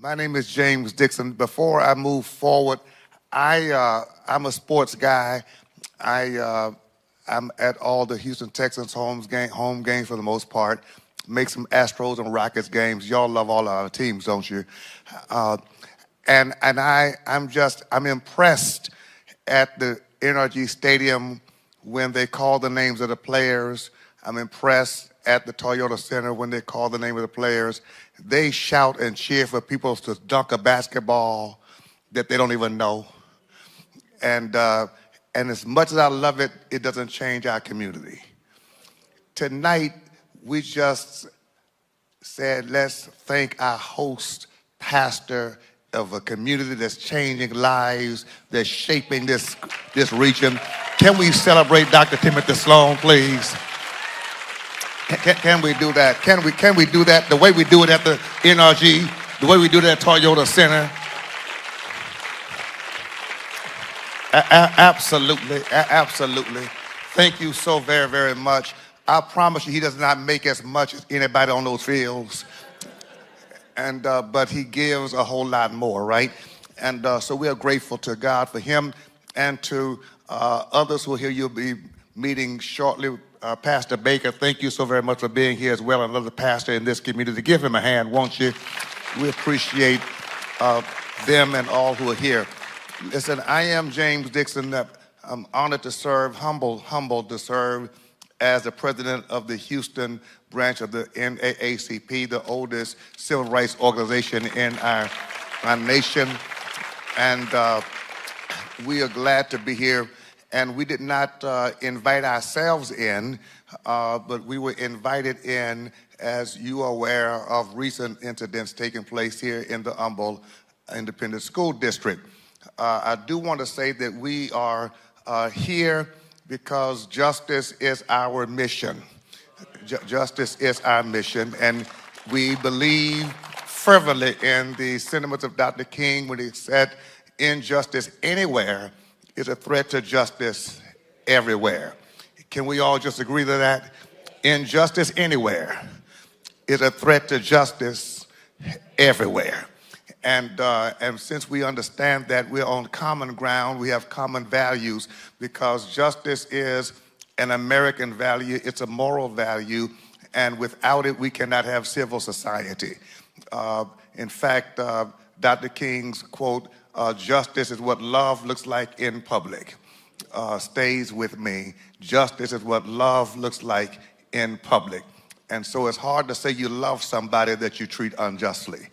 My name is James Dixon. Before I move forward, I'm a sports guy. I'm at all the Houston Texans home games for the most part. Make some Astros and Rockets games. Y'all love all our teams, don't you? Uh, I'm impressed at the NRG Stadium when they call the names of the players. I'm impressed at the Toyota Center when they call the name of the players. They shout and cheer for people to dunk a basketball that they don't even know. And as much as I love it, it doesn't change our community. Tonight, we just said, let's thank our host, pastor of a community that's changing lives, that's shaping this region. Can we celebrate Dr. Timothy Sloan, please? Can we do that? Can we do that the way we do it at the NRG, the way we do it at Toyota Center? Absolutely, absolutely. Thank you so very, very much. I promise you, he does not make as much as anybody on those fields, but he gives a whole lot more, right? And so we are grateful to God for him and to others who are here. You'll be meeting shortly. Pastor Baker, thank you so very much for being here as well. Another pastor in this community. Give him a hand, won't you? We appreciate them and all who are here. Listen, I am James Dixon. I'm honored to serve, humbled to serve as the president of the Houston branch of the NAACP, the oldest civil rights organization in our nation. And we are glad to be here. And we did not invite ourselves in, but we were invited in, as you are aware of recent incidents taking place here in the Humble Independent School District. I do want to say that we are here because justice is our mission. Justice is our mission, and we believe fervently in the sentiments of Dr. King when he said, injustice anywhere is a threat to justice everywhere. Can we all just agree to that? Injustice anywhere is a threat to justice everywhere. And since we understand that we're on common ground, we have common values, because justice is an American value, it's a moral value, and without it, we cannot have civil society. In fact, Dr. King's quote, justice is what love looks like in public, stays with me. Justice is what love looks like in public. And so it's hard to say you love somebody that you treat unjustly.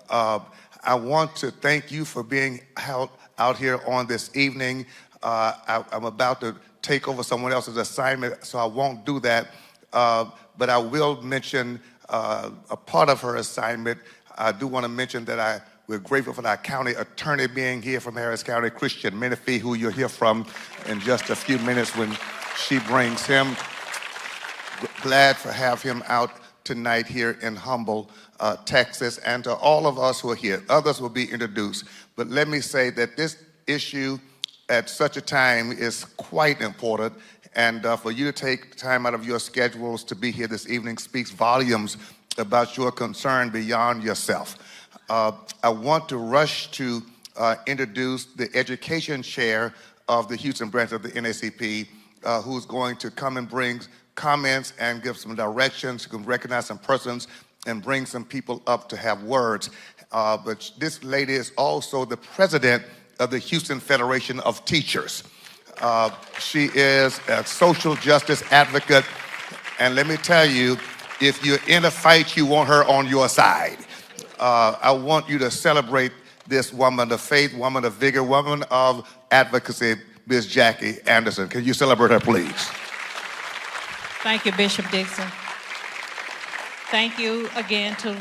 I want to thank you for being out here on this evening. I'm about to take over someone else's assignment, so I won't do that. But I will mention a part of her assignment. I do want to mention that we're grateful for our county attorney being here from Harris County, Christian Menifee, who you'll hear from in just a few minutes when she brings him. Glad to have him out tonight here in Humble, Texas, and to all of us who are here. Others will be introduced. But let me say that this issue at such a time is quite important, and for you to take time out of your schedules to be here this evening speaks volumes about your concern beyond yourself. I want to rush to introduce the education chair of the Houston branch of the NAACP, who's going to come and bring comments and give some directions. You can recognize some persons and bring some people up to have words. But this lady is also the president of the Houston Federation of Teachers. She is a social justice advocate. And let me tell you, if you're in a fight, you want her on your side. I want you to celebrate this woman of faith, woman of vigor, woman of advocacy, Ms. Jackie Anderson. Can you celebrate her, please? Thank you, Bishop Dixon. Thank you again to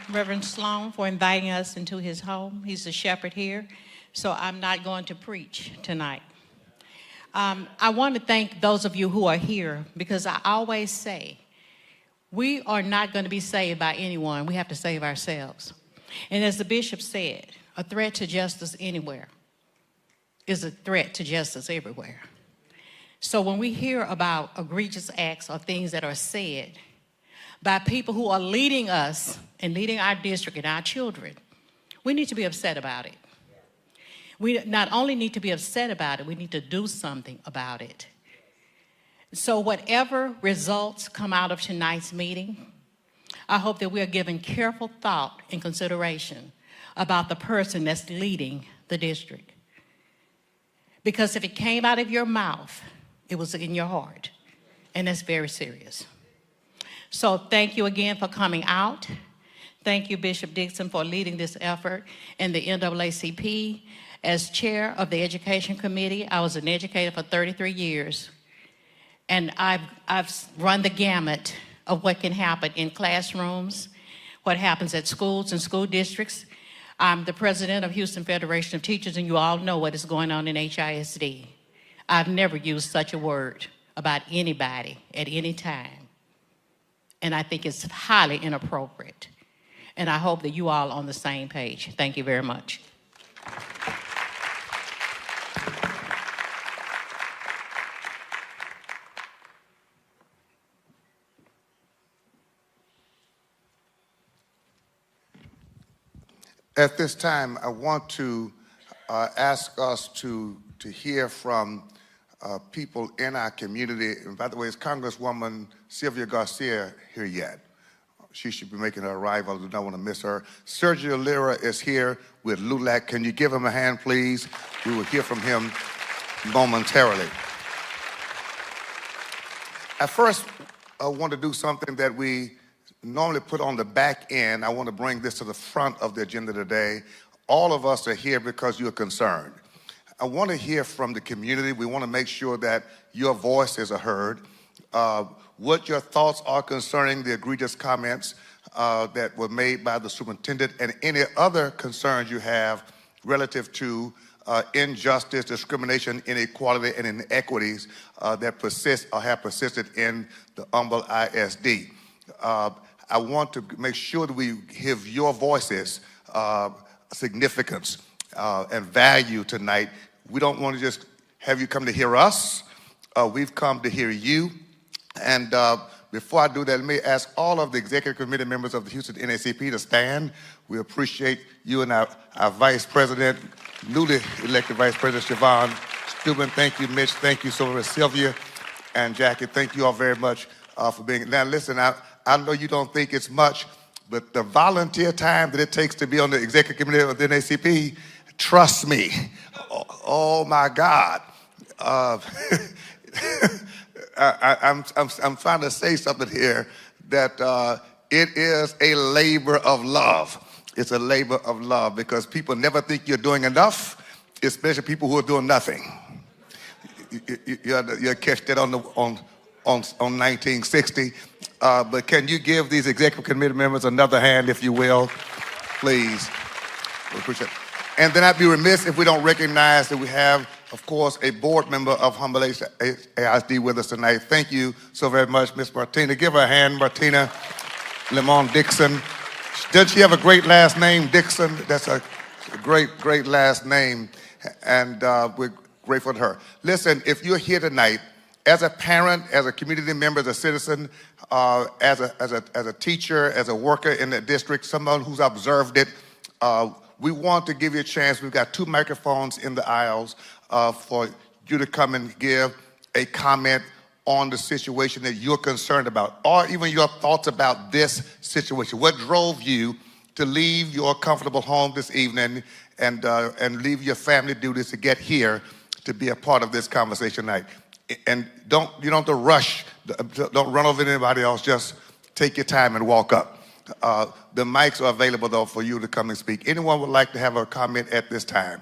Reverend Sloan for inviting us into his home. He's the shepherd here, so I'm not going to preach tonight. I want to thank those of you who are here, because I always say, we are not going to be saved by anyone. We have to save ourselves. And as the bishop said, a threat to justice anywhere is a threat to justice everywhere. So when we hear about egregious acts or things that are said by people who are leading us and leading our district and our children, we need to be upset about it. We not only need to be upset about it, we need to do something about it. So whatever results come out of tonight's meeting, I hope that we are giving careful thought and consideration about the person that's leading the district. Because if it came out of your mouth, it was in your heart, and that's very serious. So thank you again for coming out. Thank you, Bishop Dixon, for leading this effort, and the NAACP. As chair of the Education Committee, I was an educator for 33 years, and I've run the gamut of what can happen in classrooms, what happens at schools and school districts. I'm the president of Houston Federation of Teachers, and you all know what is going on in HISD. I've never used such a word about anybody at any time, and I think it's highly inappropriate. And I hope that you all are on the same page. Thank you very much. At this time, I want to ask us to hear from people in our community. And by the way, is Congresswoman Sylvia Garcia here yet? She should be making her arrival. I do not want to miss her. Sergio Lira is here with LULAC. Can you give him a hand, please? We will hear from him momentarily. I first want to do something that we normally put on the back end. I want to bring this to the front of the agenda today. All of us are here because you're concerned. I want to hear from the community. We want to make sure that your voices are heard. What your thoughts are concerning the egregious comments that were made by the superintendent, and any other concerns you have relative to injustice, discrimination, inequality, and inequities that persist or have persisted in the Humble ISD. I want to make sure that we give your voices significance and value tonight. We don't want to just have you come to hear us. We've come to hear you. And before I do that, let me ask all of the executive committee members of the Houston NAACP to stand. We appreciate you and our vice president, newly elected vice president, Siobhan Steuben. Thank you, Mitch. Thank you so much, Sylvia and Jackie. Thank you all very much for being. Now, listen, I know you don't think it's much, but the volunteer time that it takes to be on the executive committee of the NAACP, trust me, oh my God. I'm trying to say something here that it is a labor of love. It's a labor of love because people never think you're doing enough, especially people who are doing nothing. You'll catch that on 1960. But can you give these executive committee members another hand, if you will, please? We appreciate it. And then I'd be remiss if we don't recognize that we have, of course, a board member of Humble ISD with us tonight. Thank you so very much, Miss Martina. Give her a hand, Martina Lemon Dixon. Doesn't she have a great last name, Dixon? That's a great last name, and we're grateful to her. Listen, if you're here tonight, as a parent, as a community member, as a citizen, as a teacher, as a worker in the district, someone who's observed it, we want to give you a chance. We've got 2 microphones in the aisles for you to come and give a comment on the situation that you're concerned about, or even your thoughts about this situation. What drove you to leave your comfortable home this evening and leave your family duties to get here to be a part of this conversation tonight? And you don't have to rush. Don't run over anybody else. Just take your time and walk up. The mics are available, though, for you to come and speak. Anyone would like to have a comment at this time?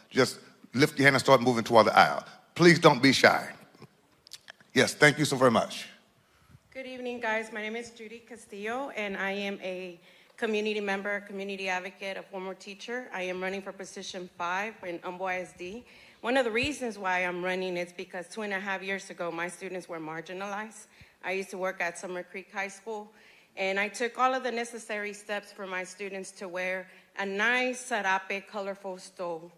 Just lift your hand and start moving toward the aisle. Please don't be shy. Yes, thank you so very much. Good evening, guys. My name is Judy Castillo, and I am a community member, community advocate, a former teacher. I am running for position 5 in Humble ISD. One of the reasons why I'm running is because 2.5 years ago, my students were marginalized. I used to work at Summer Creek High School, and I took all of the necessary steps for my students to wear a nice sarape, colorful stole.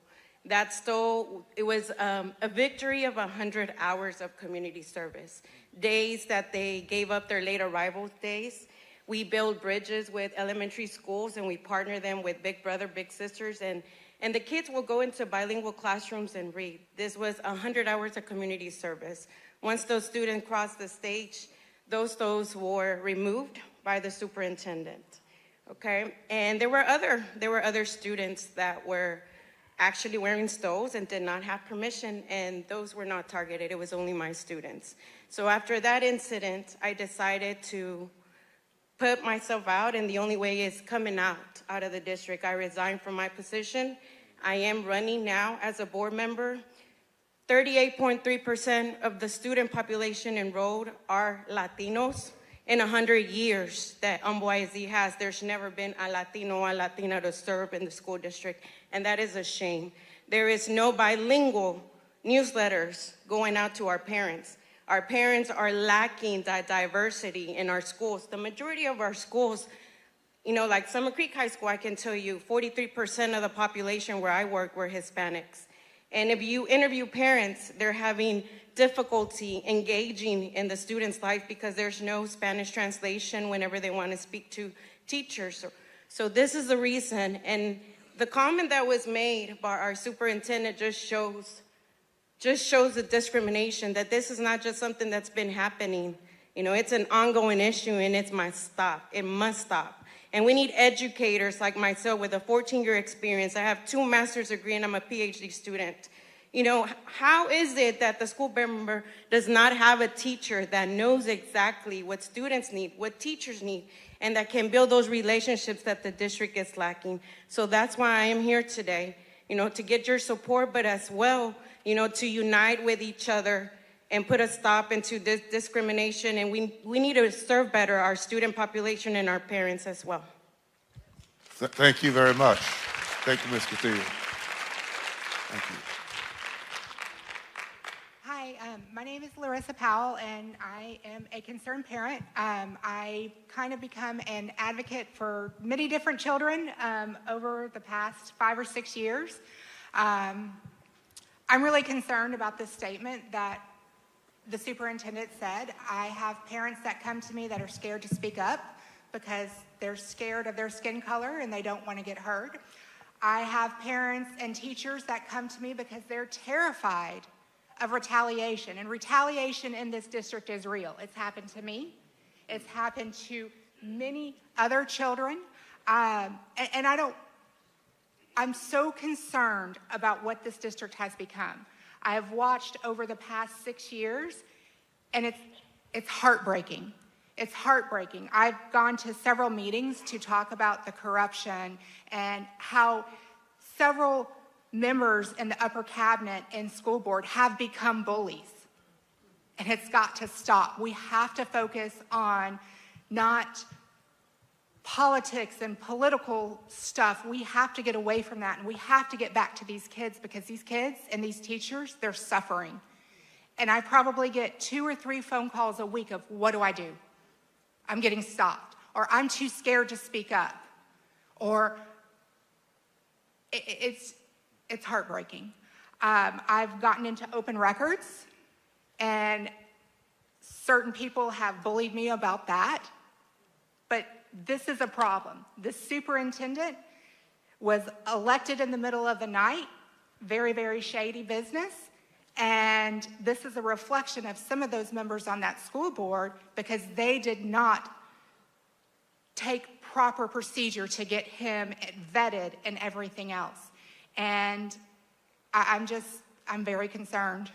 That stole, it was a victory of 100 hours of community service, days that they gave up their late arrival days. We build bridges with elementary schools, and we partner them with Big Brother, Big Sisters, and the kids will go into bilingual classrooms and read. This was 100 hours of community service. Once those students crossed the stage, those were removed by the superintendent, okay? And there were other students that were actually wearing stoles and did not have permission, and those were not targeted. It was only my students. So after that incident, I decided to put myself out, and the only way is coming out of the district. I resigned from my position. I am running now as a board member. 38.3% of the student population enrolled are Latinos. In 100 years that ISD has, there's never been a Latino or Latina to serve in the school district, and that is a shame. There is no bilingual newsletters going out to our parents. Our parents are lacking that diversity in our schools. The majority of our schools, you know, like Summer Creek High School, I can tell you 43% of the population where I work were Hispanics. And if you interview parents, they're having difficulty engaging in the students' life because there's no Spanish translation whenever they want to speak to teachers. So this is the reason. And the comment that was made by our superintendent just shows the discrimination, that this is not just something that's been happening. You know, it's an ongoing issue, and it must stop. It must stop. And we need educators like myself with a 14-year experience. I have 2 master's degrees and I'm a PhD student. You know, how is it that the school board member does not have a teacher that knows exactly what students need, what teachers need, and that can build those relationships that the district is lacking? So that's why I am here today, you know, to get your support, but as well, you know, to unite with each other and put a stop into this discrimination. And we need to serve better our student population and our parents as well. Thank you very much. Thank you, Ms. Castillo. Thank you. Hi, my name is Larissa Powell, and I am a concerned parent. I kind of become an advocate for many different children over the past 5 or 6 years. I'm really concerned about this statement that the superintendent said. I have parents that come to me that are scared to speak up because they're scared of their skin color and they don't want to get heard. I have parents and teachers that come to me because they're terrified of retaliation. And retaliation in this district is real. It's happened to me. It's happened to many other children. I'm so concerned about what this district has become. I have watched over the past 6 years, and it's heartbreaking. It's heartbreaking. I've gone to several meetings to talk about the corruption and how several members in the upper cabinet and school board have become bullies. And it's got to stop. We have to focus on not politics and political stuff. We have to get away from that, and we have to get back to these kids, because these kids and these teachers, they're suffering. And I probably get 2 or 3 phone calls a week of, what do I do? I'm getting stopped, or I'm too scared to speak up, or it's heartbreaking. I've gotten into open records, and certain people have bullied me about that, but this is a problem. The superintendent was elected in the middle of the night, very, very shady business, and this is a reflection of some of those members on that school board because they did not take proper procedure to get him vetted and everything else. And I'm very concerned.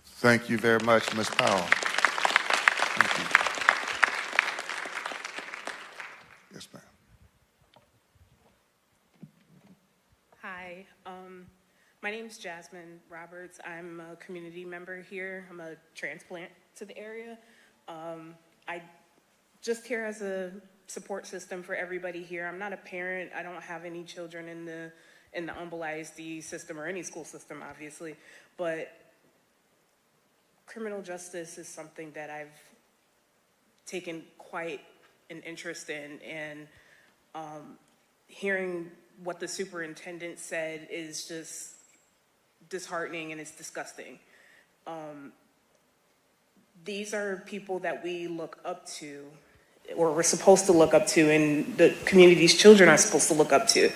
Thank you very much, Ms. Powell. Thank you. Yes, ma'am. Hi, my name's Jasmine Roberts. I'm a community member here. I'm a transplant to the area. I just here as a support system for everybody here. I'm not a parent. I don't have any children in the Humble ISD system or any school system, obviously. But criminal justice is something that I've taken quite an interest in, and hearing what the superintendent said is just disheartening, and it's disgusting. These are people that we look up to or we're supposed to look up to, and the community's children are supposed to look up to.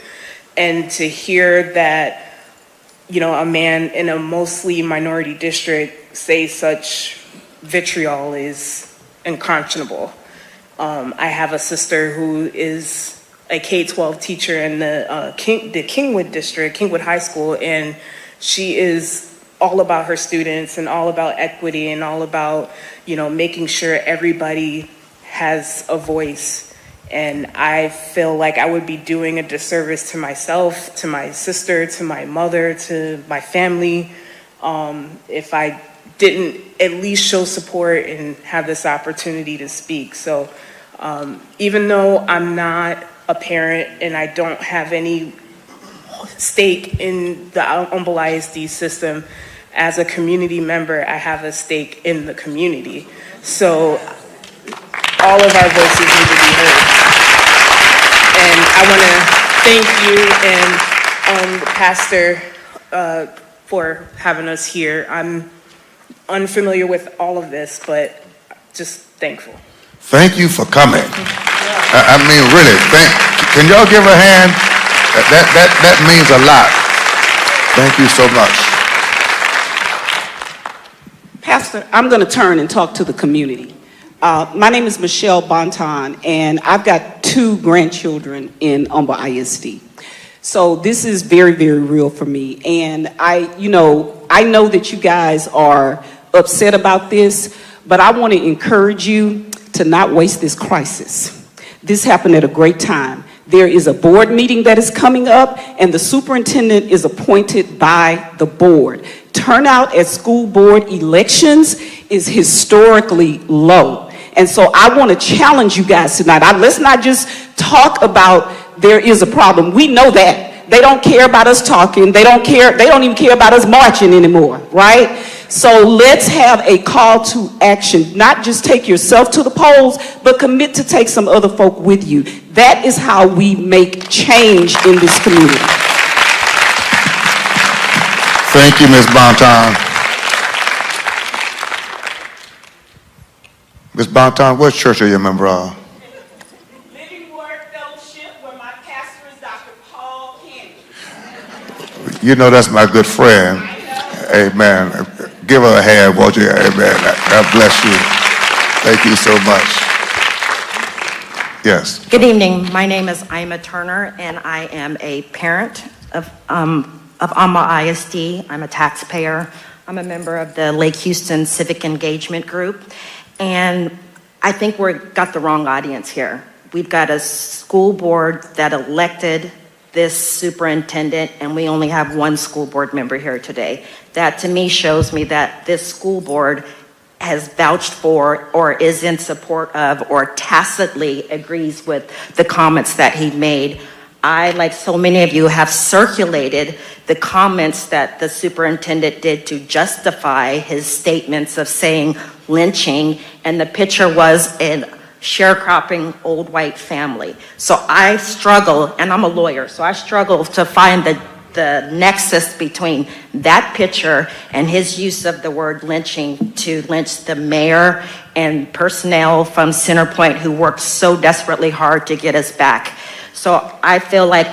And to hear that, you know, a man in a mostly minority district say such vitriol is unconscionable. I have a sister who is a K-12 teacher in the Kingwood district, Kingwood High School, and she is all about her students and all about equity and all about, you know, making sure everybody has a voice. And I feel like I would be doing a disservice to myself, to my sister, to my mother, to my family, if I didn't at least show support and have this opportunity to speak. So even though I'm not a parent and I don't have any stake in the Humble ISD system, as a community member, I have a stake in the community. So all of our voices need to be heard. And I want to thank you and Pastor for having us here. I'm unfamiliar with all of this, but just thankful. Thank you for coming. I mean, really, can y'all give her a hand? That means a lot. Thank you so much. Pastor, I'm going to turn and talk to the community. My name is Michelle Bonton, and I've got 2 grandchildren in Humble ISD. So this is very, very real for me. And I know that you guys are upset about this, but I want to encourage you to not waste this crisis. This happened at a great time. There is a board meeting that is coming up, and the superintendent is appointed by the board. Turnout at school board elections is historically low. And so I want to challenge you guys tonight. Let's not just talk about there is a problem. We know that. They don't care about us talking. They don't even care about us marching anymore, right? So let's have a call to action. Not just take yourself to the polls, but commit to take some other folk with you. That is how we make change in this community. Thank you, Ms. Bonton. Ms. Bonton, what church are you a member of? Living Word Fellowship, where my pastor is Dr. Paul Kennedy. You know that's my good friend. Amen. Give her a hand, won't you? Amen. God bless you. Thank you so much. Yes. Good evening. My name is Ima Turner, and I am a parent of Humble ISD. I'm a taxpayer. I'm a member of the Lake Houston Civic Engagement Group, and I think we've got the wrong audience here. We've got a school board that elected this superintendent, and we only have 1 school board member here today. That to me shows me that this school board has vouched for or is in support of or tacitly agrees with the comments that he made. I, like so many of you, have circulated the comments that the superintendent did to justify his statements of saying lynching, and the picture was a sharecropping old white family. So I struggle, and I'm a lawyer, so I struggle to find the nexus between that picture and his use of the word lynching to lynch the mayor and personnel from Centerpoint who worked so desperately hard to get us back. So I feel like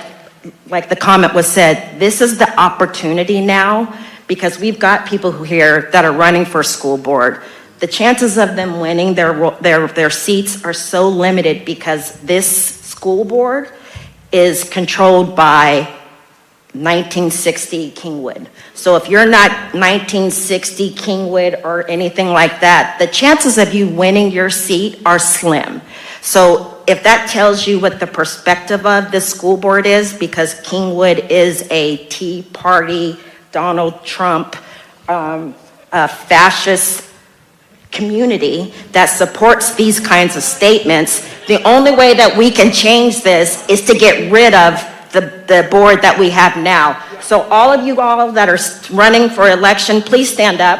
the comment was said, this is the opportunity now, because we've got people here that are running for school board. The chances of them winning their seats are so limited because this school board is controlled by 1960 Kingwood. So if you're not 1960 Kingwood or anything like that, the chances of you winning your seat are slim. So if that tells you what the perspective of this school board is, because Kingwood is a Tea Party, Donald Trump, fascist community that supports these kinds of statements, the only way that we can change this is to get rid of the board that we have now. So all of you all that are running for election, please stand up.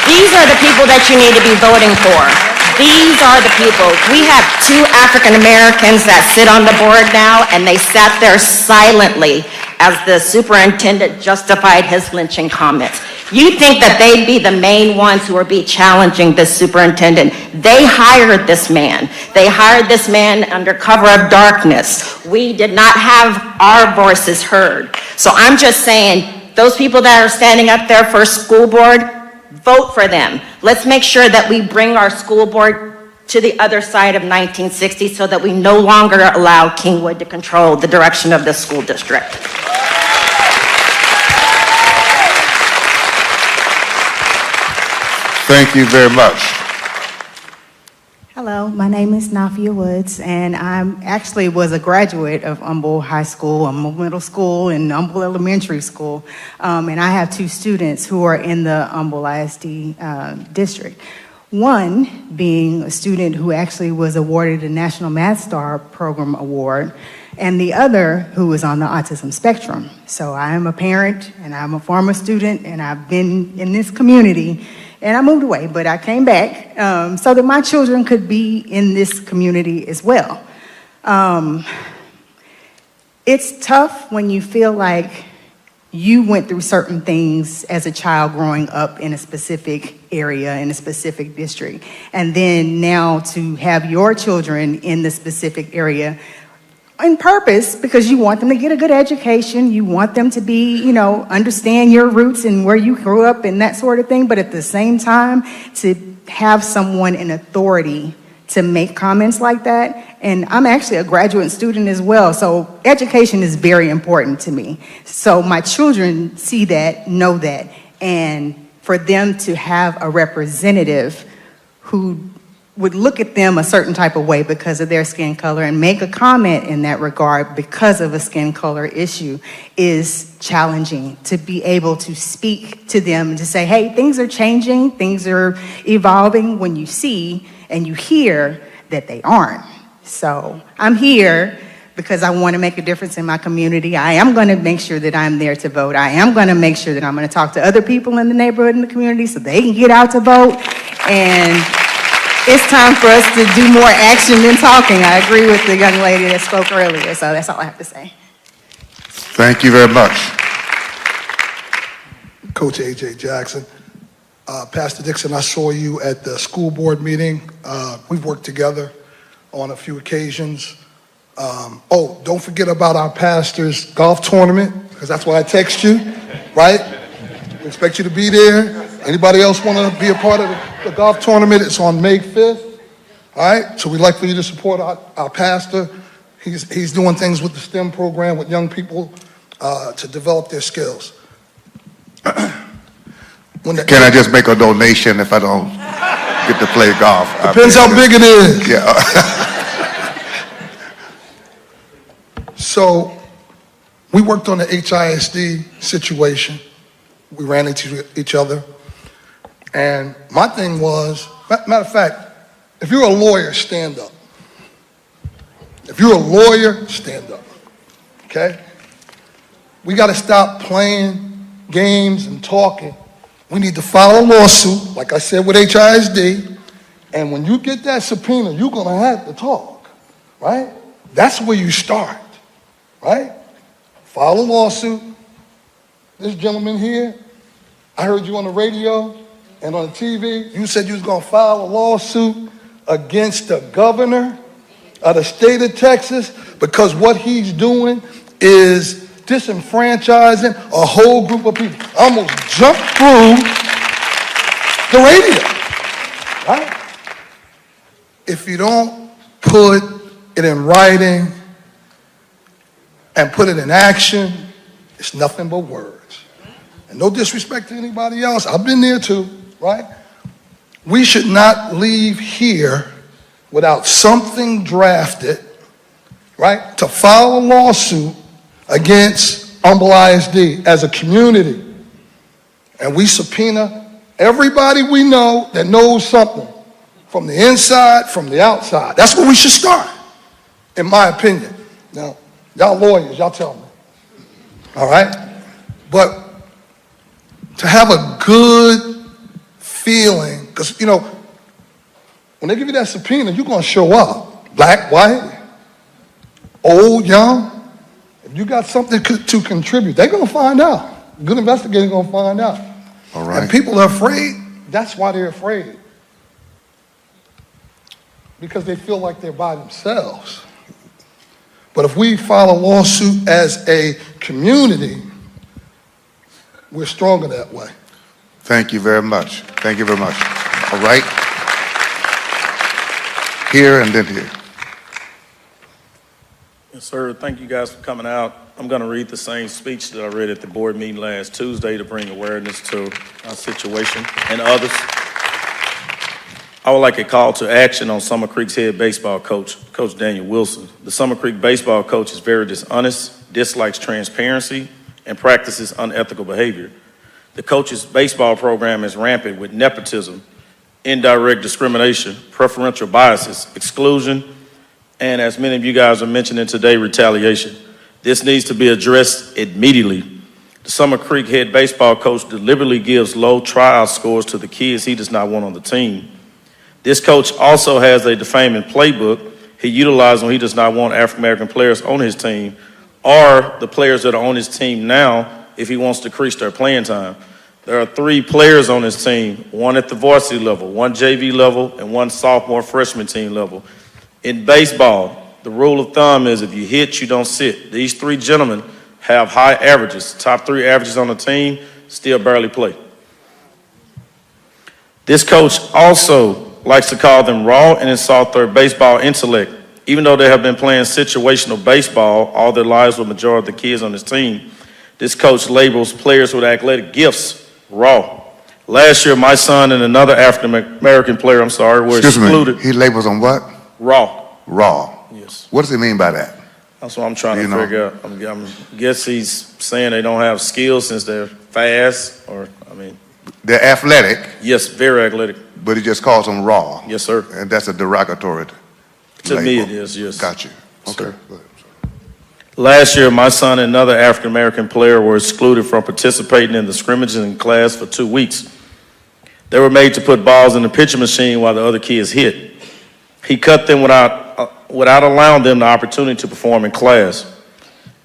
These are the people that you need to be voting for. These are the people. We have 2 African Americans that sit on the board now, and they sat there silently as the superintendent justified his lynching comments. You think that they'd be the main ones who would be challenging this superintendent. They hired this man. They hired this man under cover of darkness. We did not have our voices heard. So I'm just saying, those people that are standing up there for school board, vote for them. Let's make sure that we bring our school board to the other side of 1960 so that we no longer allow Kingwood to control the direction of the school district. Thank you very much. Hello, my name is Nafia Woods, and I actually was a graduate of Humble High School, Humble Middle School, and Humble Elementary School. And I have two students who are in the Humble ISD district. One being a student who actually was awarded a National Math Star Program Award, and the other who is on the autism spectrum. So I am a parent, and I'm a former student, and I've been in this community. And I moved away, but I came back so that my children could be in this community as well. It's tough when you feel like you went through certain things as a child growing up in a specific area, in a specific district, and then now to have your children in the specific area on purpose, because you want them to get a good education, you want them to be, understand your roots and where you grew up and that sort of thing, but at the same time, to have someone in authority to make comments like that. And I'm actually a graduate student as well, so education is very important to me. So my children see that, know that, and for them to have a representative who would look at them a certain type of way because of their skin color and make a comment in that regard because of a skin color issue is challenging. To be able to speak to them and to say, hey, things are changing, things are evolving, when you see and you hear that they aren't. So I'm here because I want to make a difference in my community. I am going to make sure that I'm there to vote. I am going to make sure that I'm going to talk to other people in the neighborhood and the community so they can get out to vote. And it's time for us to do more action than talking. I agree with the young lady that spoke earlier, so that's all I have to say. Thank you very much. Coach A.J. Jackson. Pastor Dixon, I saw you at the school board meeting. We've worked together on a few occasions. Don't forget about our pastor's golf tournament, because that's why I text you, right? We expect you to be there. Anybody else want to be a part of the golf tournament? It's on May 5th. All right? So we'd like for you to support our pastor. He's doing things with the STEM program with young people to develop their skills. Can I just make a donation if I don't get to play golf? Depends how big it is. Yeah. So we worked on the HISD situation. We ran into each other. And my thing was, matter of fact, if you're a lawyer, stand up. If you're a lawyer, stand up. Okay? We got to stop playing games and talking. We need to file a lawsuit, like I said with HISD. And when you get that subpoena, you're going to have to talk, right? That's where you start, right? File a lawsuit. This gentleman here, I heard you on the radio and on the TV. You said you was going to file a lawsuit against the governor of the state of Texas because what he's doing is disenfranchising a whole group of people. I almost jumped through the radio, right? If you don't put it in writing and put it in action, it's nothing but words. And no disrespect to anybody else. I've been there too, right? We should not leave here without something drafted, right, to file a lawsuit against Humble ISD as a community. And we subpoena everybody we know that knows something, from the inside, from the outside. That's where we should start, in my opinion. Now, y'all lawyers, y'all tell me. All right? But to have a good feeling, because, you know, when they give you that subpoena, you're going to show up. Black, white, old, young. If you got something to contribute, they're going to find out. A good investigator going to find out. All right. And people are afraid. That's why they're afraid. Because they feel like they're by themselves. But if we file a lawsuit as a community, we're stronger that way. Thank you very much. Thank you very much. All right. Here and then here. Yes, sir. Thank you guys for coming out. I'm going to read the same speech that I read at the board meeting last Tuesday to bring awareness to our situation and others. I would like a call to action on Summer Creek's head baseball coach, Coach Daniel Wilson. The Summer Creek baseball coach is very dishonest, dislikes transparency, and practices unethical behavior. The coach's baseball program is rampant with nepotism, indirect discrimination, preferential biases, exclusion, and as many of you guys are mentioning today, retaliation. This needs to be addressed immediately. The Summer Creek head baseball coach deliberately gives low tryout scores to the kids he does not want on the team. This coach also has a defaming playbook he utilizes when he does not want African-American players on his team or the players that are on his team now if he wants to increase their playing time. There are 3 players on his team, one at the varsity level, one JV level, and one sophomore freshman team level. In baseball, the rule of thumb is if you hit, you don't sit. These 3 gentlemen have high averages, top 3 averages on the team, still barely play. This coach also likes to call them raw and insult their baseball intellect. Even though they have been playing situational baseball all their lives with the majority of the kids on his team, this coach labels players with athletic gifts raw. Last year, my son and another African-American player, were excluded. He labels on what? Raw. Raw. Yes. What does he mean by that? That's what I'm trying to figure out. I guess he's saying they don't have skills since they're fast, They're athletic, yes, very athletic. but he just calls them raw. Yes, sir. And that's a derogatory To me, label. it is, yes. Got you. Yes, Okay. sir. Last year, my son and another African-American player were excluded from participating in the scrimmages in class for 2 weeks. They were made to put balls in the pitching machine while the other kids hit. He cut them without allowing them the opportunity to perform in class.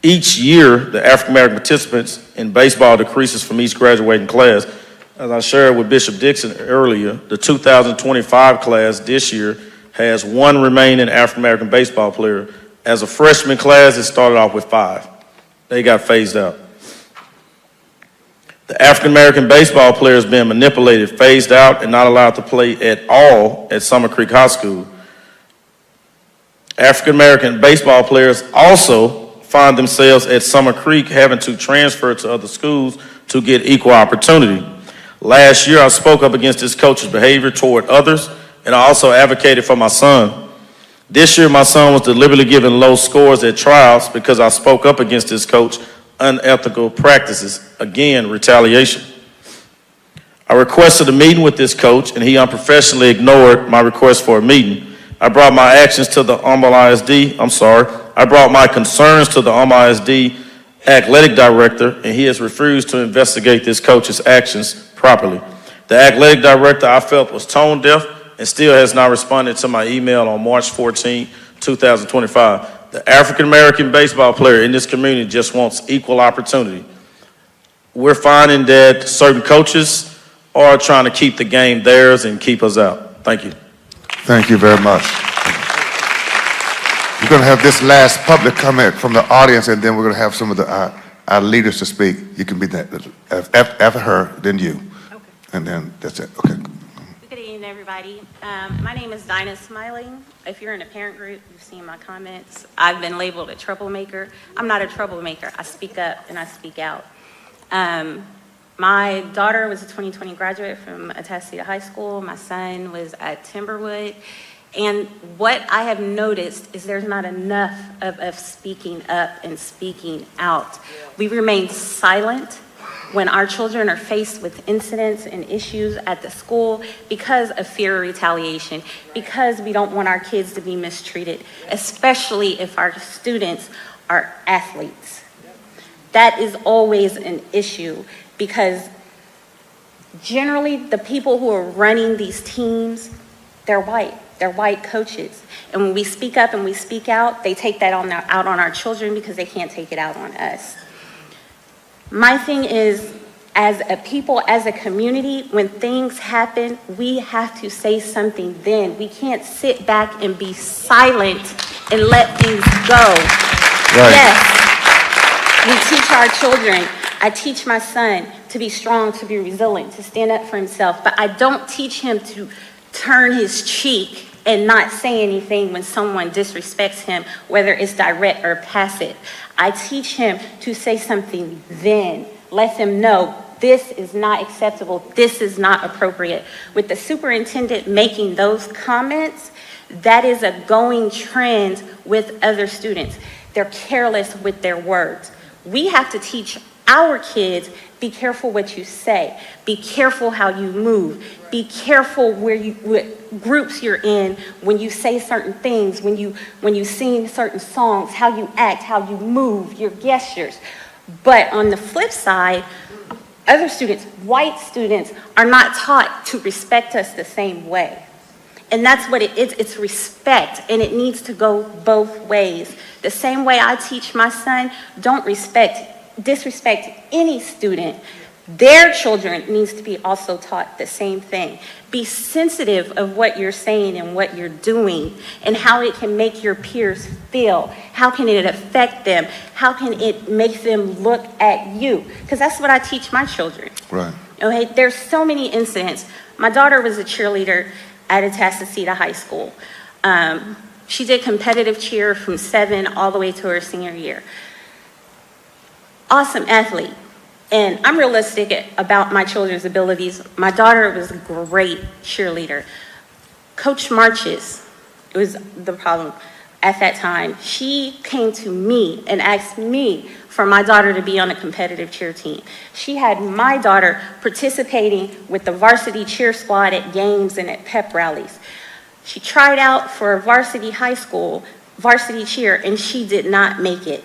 Each year, the African-American participants in baseball decreases from each graduating class. As I shared with Bishop Dixon earlier, the 2025 class this year has 1 remaining African-American baseball player. As a freshman class, it started off with 5. They got phased out. The African-American baseball players being manipulated, phased out, and not allowed to play at all at Summer Creek High School. African-American baseball players also find themselves at Summer Creek having to transfer to other schools to get equal opportunity. Last year, I spoke up against this coach's behavior toward others, and I also advocated for my son. This year, my son was deliberately given low scores at trials because I spoke up against this coach's unethical practices. Again, retaliation. I requested a meeting with this coach, and he unprofessionally ignored my request for a meeting. I brought my actions to the I brought my concerns to the ISD athletic director, and he has refused to investigate this coach's actions properly. The athletic director I felt was tone deaf and still has not responded to my email on March 14, 2025. The African-American baseball player in this community just wants equal opportunity. We're finding that certain coaches are trying to keep the game theirs and keep us out. Thank you. Thank you very much. We're going to have this last public comment from the audience, and then we're going to have some of our leaders to speak. You can be after her, then you. Okay. And then that's it. Okay. Good evening, everybody. My name is Dinah Smiling. If you're in a parent group, you've seen my comments. I've been labeled a troublemaker. I'm not a troublemaker. I speak up and I speak out. My daughter was a 2020 graduate from Atascocita High School. My son was at Timberwood. And what I have noticed is there's not enough of speaking up and speaking out. We remain silent when our children are faced with incidents and issues at the school because of fear of retaliation, because we don't want our kids to be mistreated, especially if our students are athletes. That is always an issue because generally the people who are running these teams, they're white. They're white coaches. And when we speak up and we speak out, they take that out on our children because they can't take it out on us. My thing is, as a people, as a community, when things happen, we have to say something then. We can't sit back and be silent and let things go. Right. Yes, we teach our children. I teach my son to be strong, to be resilient, to stand up for himself, but I don't teach him to turn his cheek and not say anything when someone disrespects him, whether it's direct or passive. I teach him to say something then, let them know this is not acceptable, this is not appropriate. With the superintendent making those comments, that is a going trend with other students. They're careless with their words. We have to teach our kids, be careful what you say, be careful how you move, be careful what groups you're in when you say certain things, when you sing certain songs, how you act, how you move, your gestures. But on the flip side, other students, white students, are not taught to respect us the same way. And that's what it is. It's respect, and it needs to go both ways. The same way I teach my son, don't disrespect any student. Their children needs to be also taught the same thing. Be sensitive of what you're saying and what you're doing and how it can make your peers feel. How can it affect them? How can it make them look at you? Because that's what I teach my children. Right. Okay, there's so many incidents. My daughter was a cheerleader at Atascocita High School. She did competitive cheer from 7 all the way to her senior year. Awesome athlete. And I'm realistic about my children's abilities. My daughter was a great cheerleader. Coach Marches was the problem at that time. She came to me and asked me for my daughter to be on a competitive cheer team. She had my daughter participating with the varsity cheer squad at games and at pep rallies. She tried out for a varsity high school, varsity cheer, and she did not make it.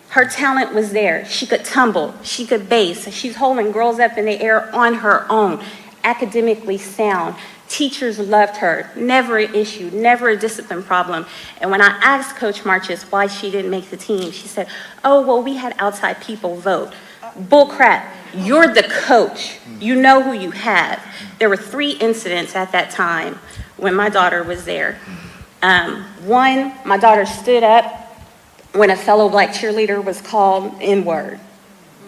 Her talent was there. She could tumble, she could base. She's holding girls up in the air on her own, academically sound. Teachers loved her, never an issue, never a discipline problem. And when I asked Coach Marches why she didn't make the team, she said, oh, well, we had outside people vote. Bull crap, you're the coach. You know who you have. There were 3 incidents at that time when my daughter was there. One, my daughter stood up when a fellow black cheerleader was called N-word,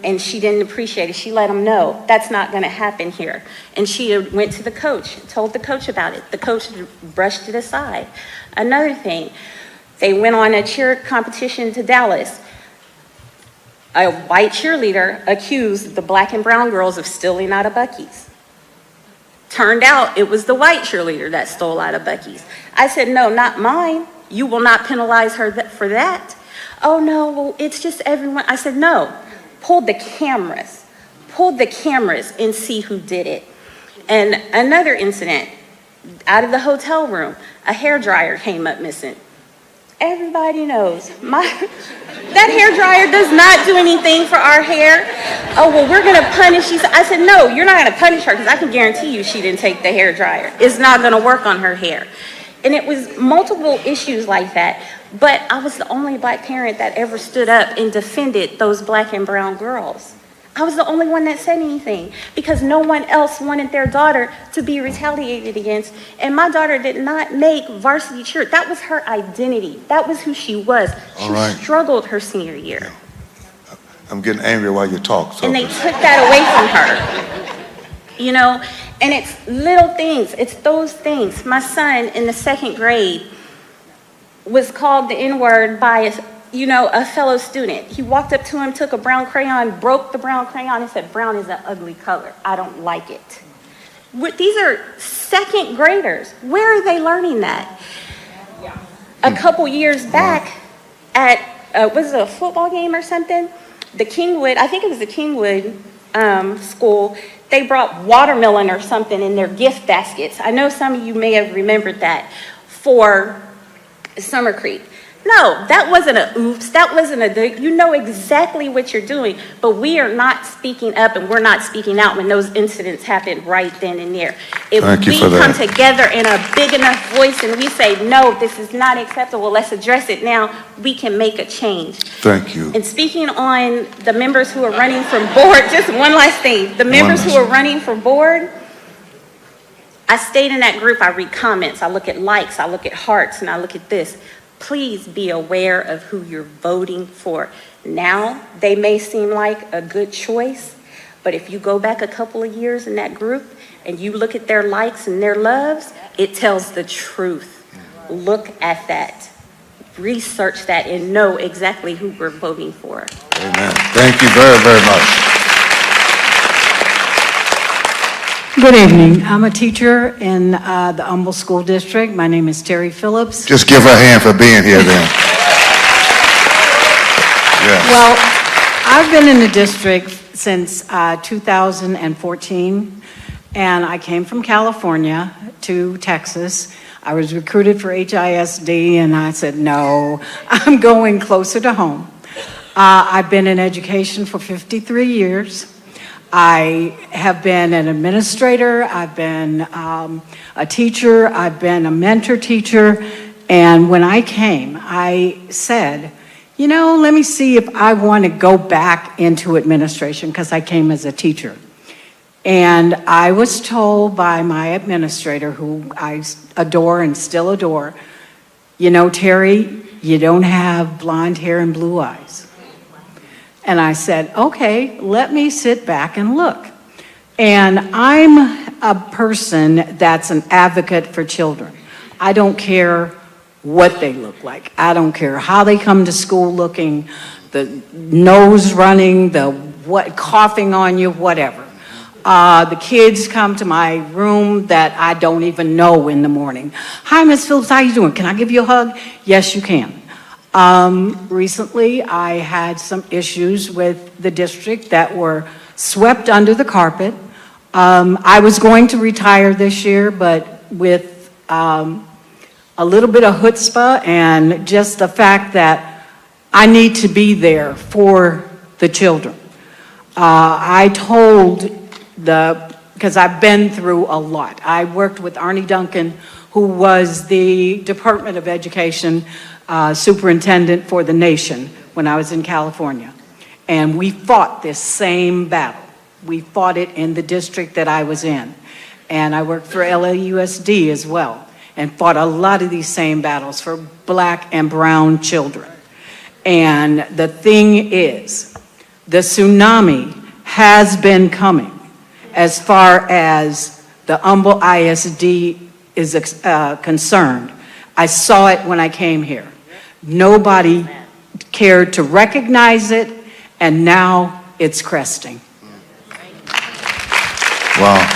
and she didn't appreciate it. She let him know, that's not gonna happen here. And she went to the coach, told the coach about it. The coach brushed it aside. Another thing, they went on a cheer competition to Dallas. A white cheerleader accused the black and brown girls of stealing out of Buc-ee's. Turned out it was the white cheerleader that stole out of Buc-ee's. I said, no, not mine. You will not penalize her for that. Oh no, well, it's just everyone. I said, no, pull the cameras and see who did it. And another incident, out of the hotel room, a hairdryer came up missing. Everybody knows, that hairdryer does not do anything for our hair. Oh, well, we're gonna punish you. I said, no, you're not gonna punish her, because I can guarantee you she didn't take the hairdryer. It's not gonna work on her hair. And it was multiple issues like that. But I was the only black parent that ever stood up and defended those black and brown girls. I was the only one that said anything because no one else wanted their daughter to be retaliated against. And my daughter did not make varsity cheer. That was her identity. That was who she was. She struggled her senior year. I'm getting angry while you talk. So. And they took that away from her. You know, and it's little things. It's those things. My son in the 2nd grade was called the N-word by a fellow student. He walked up to him, took a brown crayon, broke the brown crayon, and said, brown is an ugly color. I don't like it. These are 2nd graders. Where are they learning that? A couple years back at, was it a football game or something? The Kingwood, I think it was the Kingwood school, they brought watermelon or something in their gift baskets. I know some of you may have remembered that for Summer Creek. No, that wasn't a oops. That wasn't you know exactly what you're doing, but we are not speaking up and we're not speaking out when those incidents happen right then and there. If we come together in a big enough voice and we say, no, this is not acceptable, let's address it now, we can make a change. Thank you. And speaking on the members who are running for board, just one last thing. The members who are running for board, I stayed in that group, I read comments, I look at likes, I look at hearts, and I look at this. Please be aware of who you're voting for. Now, they may seem like a good choice, but if you go back a couple of years in that group and you look at their likes and their loves, it tells the truth. Look at that. Research that and know exactly who we're voting for. Amen. Thank you very, very much. Good evening. I'm a teacher in the Humble School District. My name is Terry Phillips. Just give her a hand for being here then. Yes. Well, I've been in the district since 2014, and I came from California to Texas. I was recruited for HISD, and I said, no, I'm going closer to home. I've been in education for 53 years. I have been an administrator, I've been a teacher, I've been a mentor teacher, and when I came, I said, you know, let me see if I want to go back into administration, because I came as a teacher. And I was told by my administrator, who I adore and still adore, you know, Terry, you don't have blonde hair and blue eyes. And I said, okay, let me sit back and look. And I'm a person that's an advocate for children. I don't care what they look like. I don't care how they come to school looking, the nose running, the coughing on you, whatever. The kids come to my room that I don't even know in the morning. Hi, Miss Phillips, how you doing? Can I give you a hug? Yes, you can. Recently, I had some issues with the district that were swept under the carpet. I was going to retire this year, but with a little bit of chutzpah and just the fact that I need to be there for the children. I told because I've been through a lot. I worked with Arnie Duncan, who was the Department of Education superintendent for the nation when I was in California. And we fought this same battle. We fought it in the district that I was in. And I worked for LAUSD as well and fought a lot of these same battles for black and brown children. And the thing is, the tsunami has been coming as far as the Humble ISD is concerned. I saw it when I came here. Nobody cared to recognize it, and now it's cresting. Wow.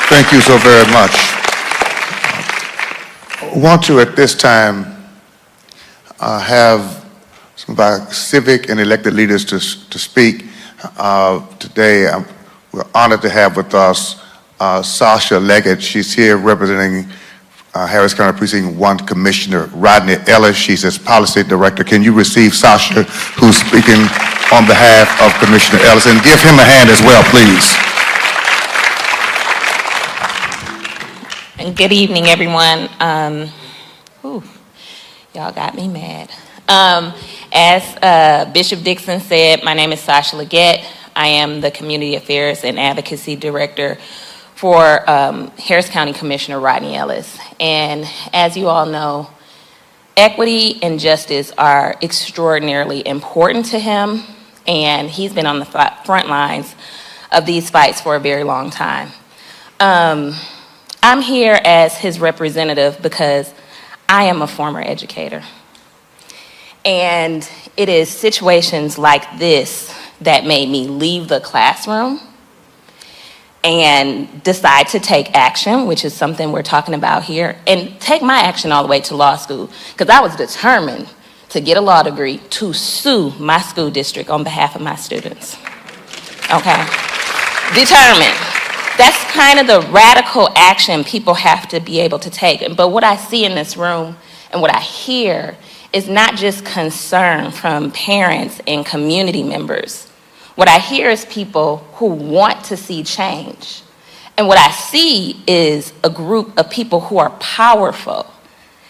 Thank you so very much. I want to, at this time, have some of our civic and elected leaders to speak. Today, we're honored to have with us Sasha Leggett. She's here representing Harris County Precinct 1 Commissioner Rodney Ellis. She's his policy director. Can you receive Sasha, who's speaking on behalf of Commissioner Ellis, and give him a hand as well, please. And good evening, everyone. Y'all got me mad. As Bishop Dixon said, my name is Sasha Leggett. I am the Community Affairs and Advocacy Director for Harris County Commissioner Rodney Ellis. And as you all know, equity and justice are extraordinarily important to him, and he's been on the front lines of these fights for a very long time. I'm here as his representative because I am a former educator. And it is situations like this that made me leave the classroom and decide to take action, which is something we're talking about here, and take my action all the way to law school, because I was determined to get a law degree to sue my school district on behalf of my students. Okay? Determined. That's kind of the radical action people have to be able to take. But what I see in this room and what I hear is not just concern from parents and community members. What I hear is people who want to see change. And what I see is a group of people who are powerful.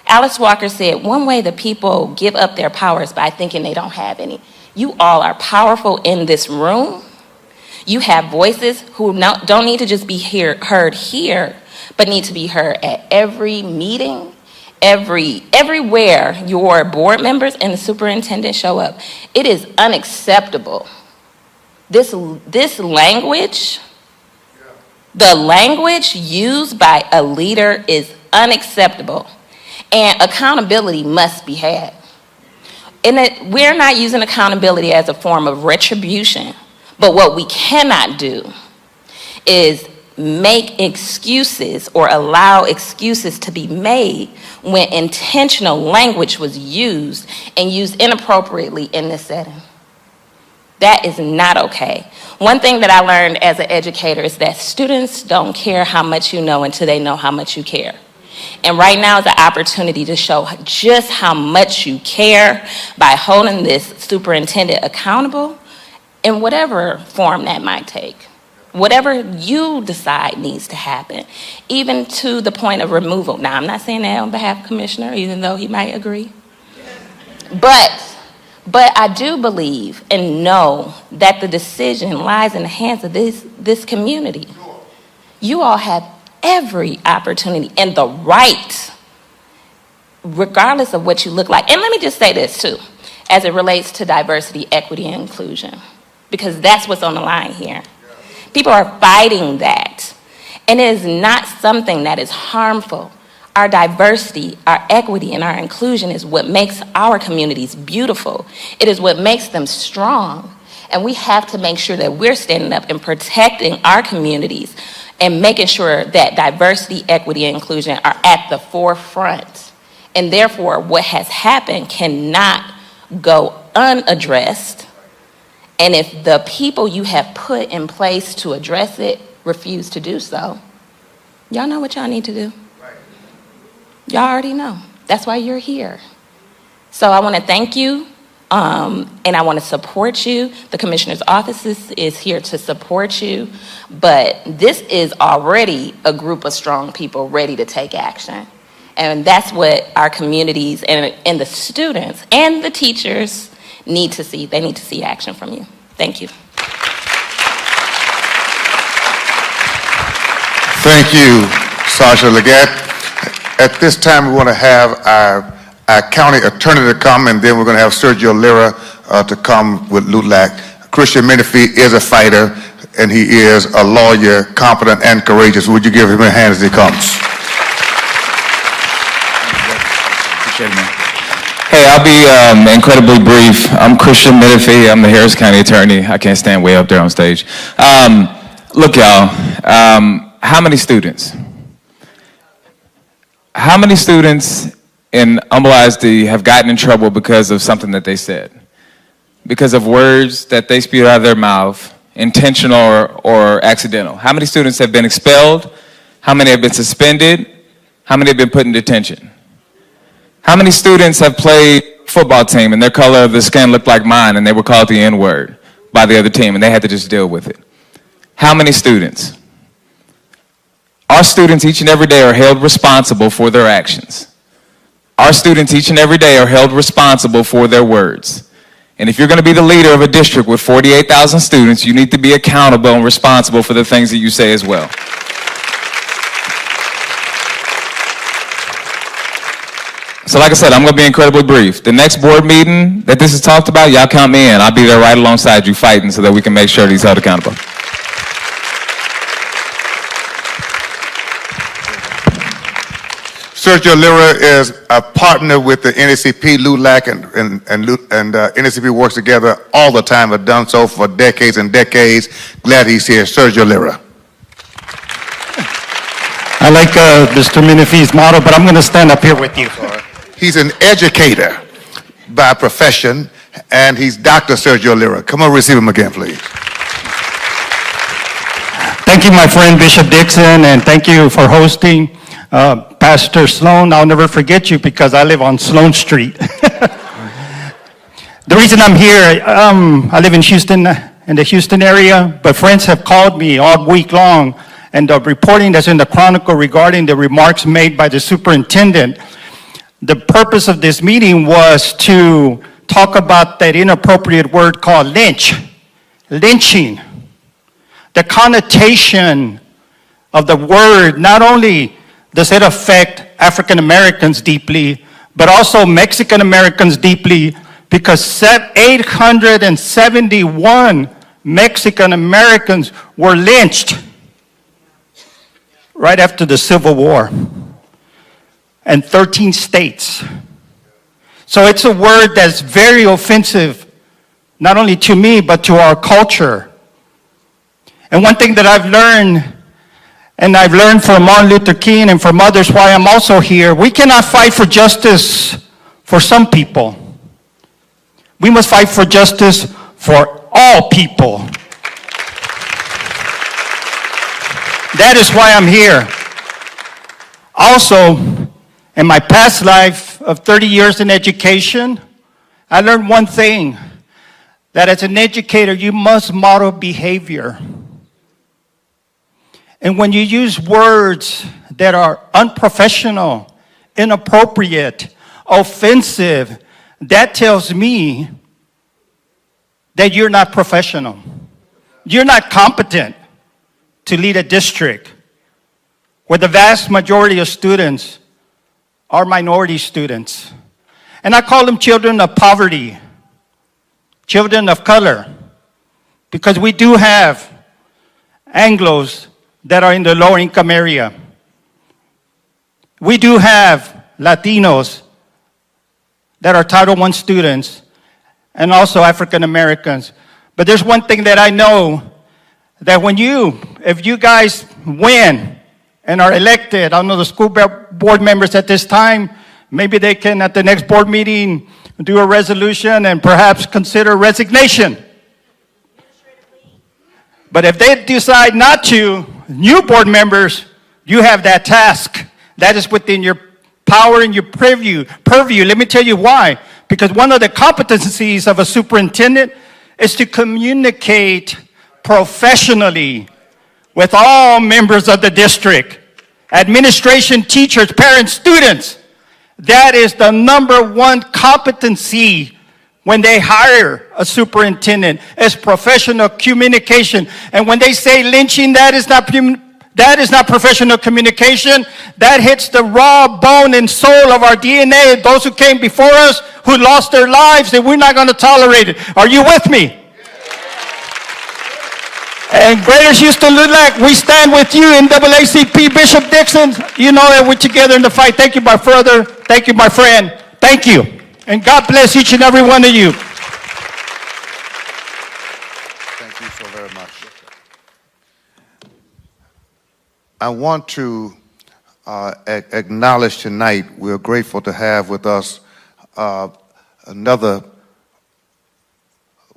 Alice Walker said, one way that people give up their power is by thinking they don't have any. You all are powerful in this room. You have voices who don't need to just be heard here, but need to be heard at every meeting, everywhere your board members and the superintendent show up. It is unacceptable. This language, the language used by a leader is unacceptable, and accountability must be had. And we're not using accountability as a form of retribution, but what we cannot do is make excuses or allow excuses to be made when intentional language was used and used inappropriately in this setting. That is not okay. One thing that I learned as an educator is that students don't care how much you know until they know how much you care. And right now is an opportunity to show just how much you care by holding this superintendent accountable in whatever form that might take. Whatever you decide needs to happen, even to the point of removal. Now, I'm not saying that on behalf of the commissioner, even though he might agree. But I do believe and know that the decision lies in the hands of this community. You all have every opportunity and the right, regardless of what you look like. And let me just say this too, as it relates to diversity, equity, and inclusion, because that's what's on the line here. People are fighting that, and it is not something that is harmful. Our diversity, our equity, and our inclusion is what makes our communities beautiful. It is what makes them strong, and we have to make sure that we're standing up and protecting our communities and making sure that diversity, equity, and inclusion are at the forefront. And therefore, what has happened cannot go unaddressed. And if the people you have put in place to address it refuse to do so, y'all know what y'all need to do. Y'all already know. That's why you're here. So I want to thank you, and I want to support you. The commissioner's office is here to support you, but this is already a group of strong people ready to take action. And that's what our communities and the students and the teachers need to see. They need to see action from you. Thank you. Thank you, Sasha Leggett. At this time, we want to have our county attorney to come, and then we're going to have Sergio Lira to come with LULAC. Christian Menifee is a fighter, and he is a lawyer, competent and courageous. Would you give him a hand as he comes? Appreciate it, man. Hey, I'll be incredibly brief. I'm Christian Menifee. I'm the Harris County attorney. I can't stand way up there on stage. Look, y'all, how many students? How many students in Humble ISD have gotten in trouble because of something that they said? Because of words that they spewed out of their mouth, intentional or accidental? How many students have been expelled? How many have been suspended? How many have been put in detention? How many students have played football team and their color of the skin looked like mine and they were called the N-word by the other team and they had to just deal with it? How many students? Our students each and every day are held responsible for their actions. Our students each and every day are held responsible for their words. And if you're going to be the leader of a district with 48,000 students, you need to be accountable and responsible for the things that you say as well. So like I said, I'm going to be incredibly brief. The next board meeting that this is talked about, y'all count me in. I'll be there right alongside you fighting so that we can make sure that he's held accountable. Sergio Lira is a partner with the NAACP, LULAC, and NAACP works together all the time, have done so for decades and decades. Glad he's here. Sergio Lira. I like Mr. Menifee's motto, but I'm going to stand up here with you. He's an educator by profession, and he's Dr. Sergio Lira. Come on, receive him again, please. Thank you, my friend Bishop Dixon, and thank you for hosting Pastor Sloan, I'll never forget you because I live on Sloan Street. The reason I'm here, I live in Houston, in the Houston area, but friends have called me all week long, and the reporting that's in the Chronicle regarding the remarks made by the superintendent. The purpose of this meeting was to talk about that inappropriate word called lynching. The connotation of the word, not only does it affect African Americans deeply, but also Mexican Americans deeply, because 871 Mexican Americans were lynched right after the Civil War, and 13 states. So it's a word that's very offensive, not only to me, but to our culture. And one thing that I've learned, and I've learned from Martin Luther King and from others why I'm also here, we cannot fight for justice for some people. We must fight for justice for all people. That is why I'm here. Also, in my past life of 30 years in education, I learned one thing, that as an educator, you must model behavior. And when you use words that are unprofessional, inappropriate, offensive, that tells me that you're not professional. You're not competent to lead a district where the vast majority of students are minority students. And I call them children of poverty, children of color, because we do have Anglos that are in the lower income area. We do have Latinos that are Title I students, and also African Americans. But there's one thing that I know, that if you guys win and are elected, I know the school board members at this time, maybe they can at the next board meeting do a resolution and perhaps consider resignation. But if they decide not to, new board members, you have that task. That is within your power and your purview. Let me tell you why. Because one of the competencies of a superintendent is to communicate professionally with all members of the district, administration, teachers, parents, students. That is the number one competency when they hire a superintendent, is professional communication. And when they say lynching, that is not professional communication. That hits the raw bone and soul of our DNA, those who came before us, who lost their lives, and we're not going to tolerate it. Are you with me? And Greater Houston LULAC, we stand with you. NAACP, Bishop Dixon, you know that we're together in the fight. Thank you, my brother. Thank you, my friend. Thank you. And God bless each and every one of you. Thank you so very much. I want to acknowledge tonight, we're grateful to have with us another,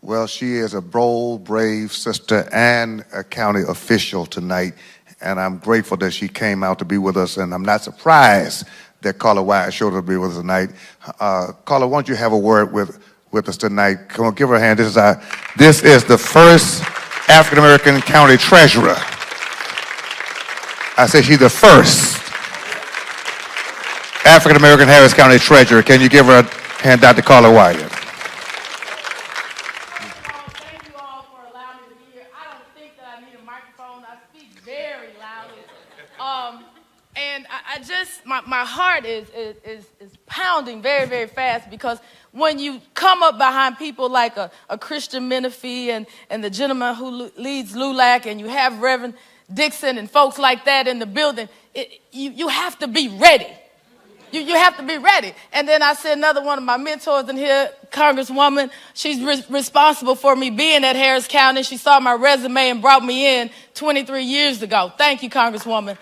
well, she is a bold, brave sister and a county official tonight, and I'm grateful that she came out to be with us, and I'm not surprised that Carla Wyatt showed up to be with us tonight. Carla, why don't you have a word with us tonight? Come on, give her a hand. This is the first African-American county treasurer. I say she's the first African-American Harris County treasurer. Can you give her a hand, Dr. Carla Wyatt? Thank you all for allowing me to be here. I don't think that I need a microphone. I speak very loudly. And I just, my heart is pounding very, very fast, because when you come up behind people like a Christian Menifee and the gentleman who leads LULAC, and you have Reverend Dixon and folks like that in the building, you have to be ready. You have to be ready. And then I said another one of my mentors in here, Congresswoman, she's responsible for me being at Harris County. She saw my resume and brought me in 23 years ago. Thank you, Congresswoman.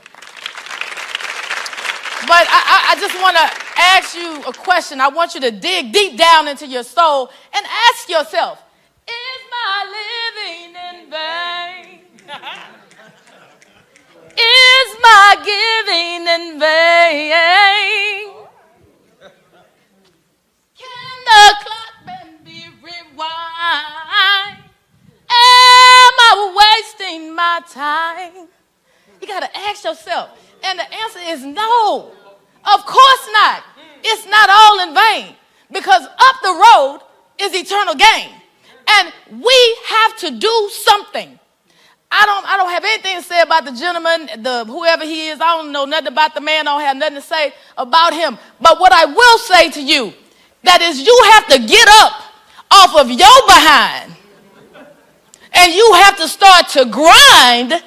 But I just want to ask you a question. I want you to dig deep down into your soul and ask yourself, is my living in vain? Is my giving in vain? Can the clock be rewind? Am I wasting my time? You got to ask yourself. And the answer is no. Of course not. It's not all in vain. Because up the road is eternal gain. And we have to do something. I don't have anything to say about the gentleman, whoever he is. I don't know nothing about the man. I don't have nothing to say about him. But what I will say to you, that is you have to get up off of your behind. And you have to start to grind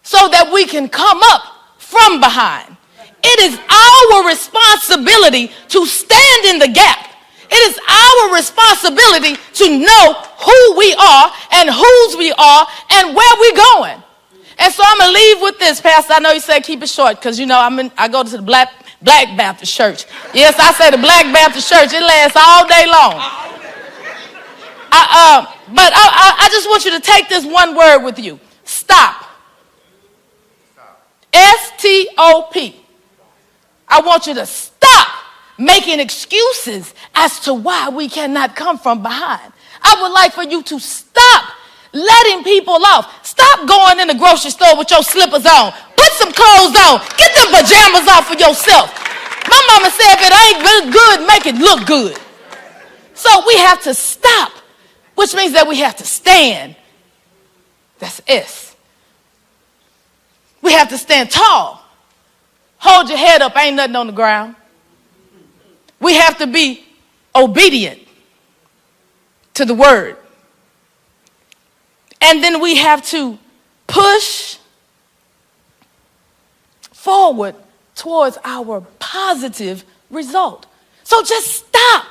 so that we can come up from behind. It is our responsibility to stand in the gap. It is our responsibility to know who we are and whose we are and where we're going. And so I'm going to leave with this, Pastor. I know you said keep it short because, I go to the Black Baptist Church. Yes, I say the Black Baptist Church. It lasts all day long. But I just want you to take this one word with you. Stop. S-T-O-P. I want you to stop making excuses as to why we cannot come from behind. I would like for you to stop letting people off. Stop going in the grocery store with your slippers on. Put some clothes on. Get them pajamas off for yourself. My mama said if it ain't good, make it look good. So we have to stop, which means that we have to stand. That's S. We have to stand tall. Hold your head up, ain't nothing on the ground. We have to be obedient to the word. And then we have to push forward towards our positive result. So just stop.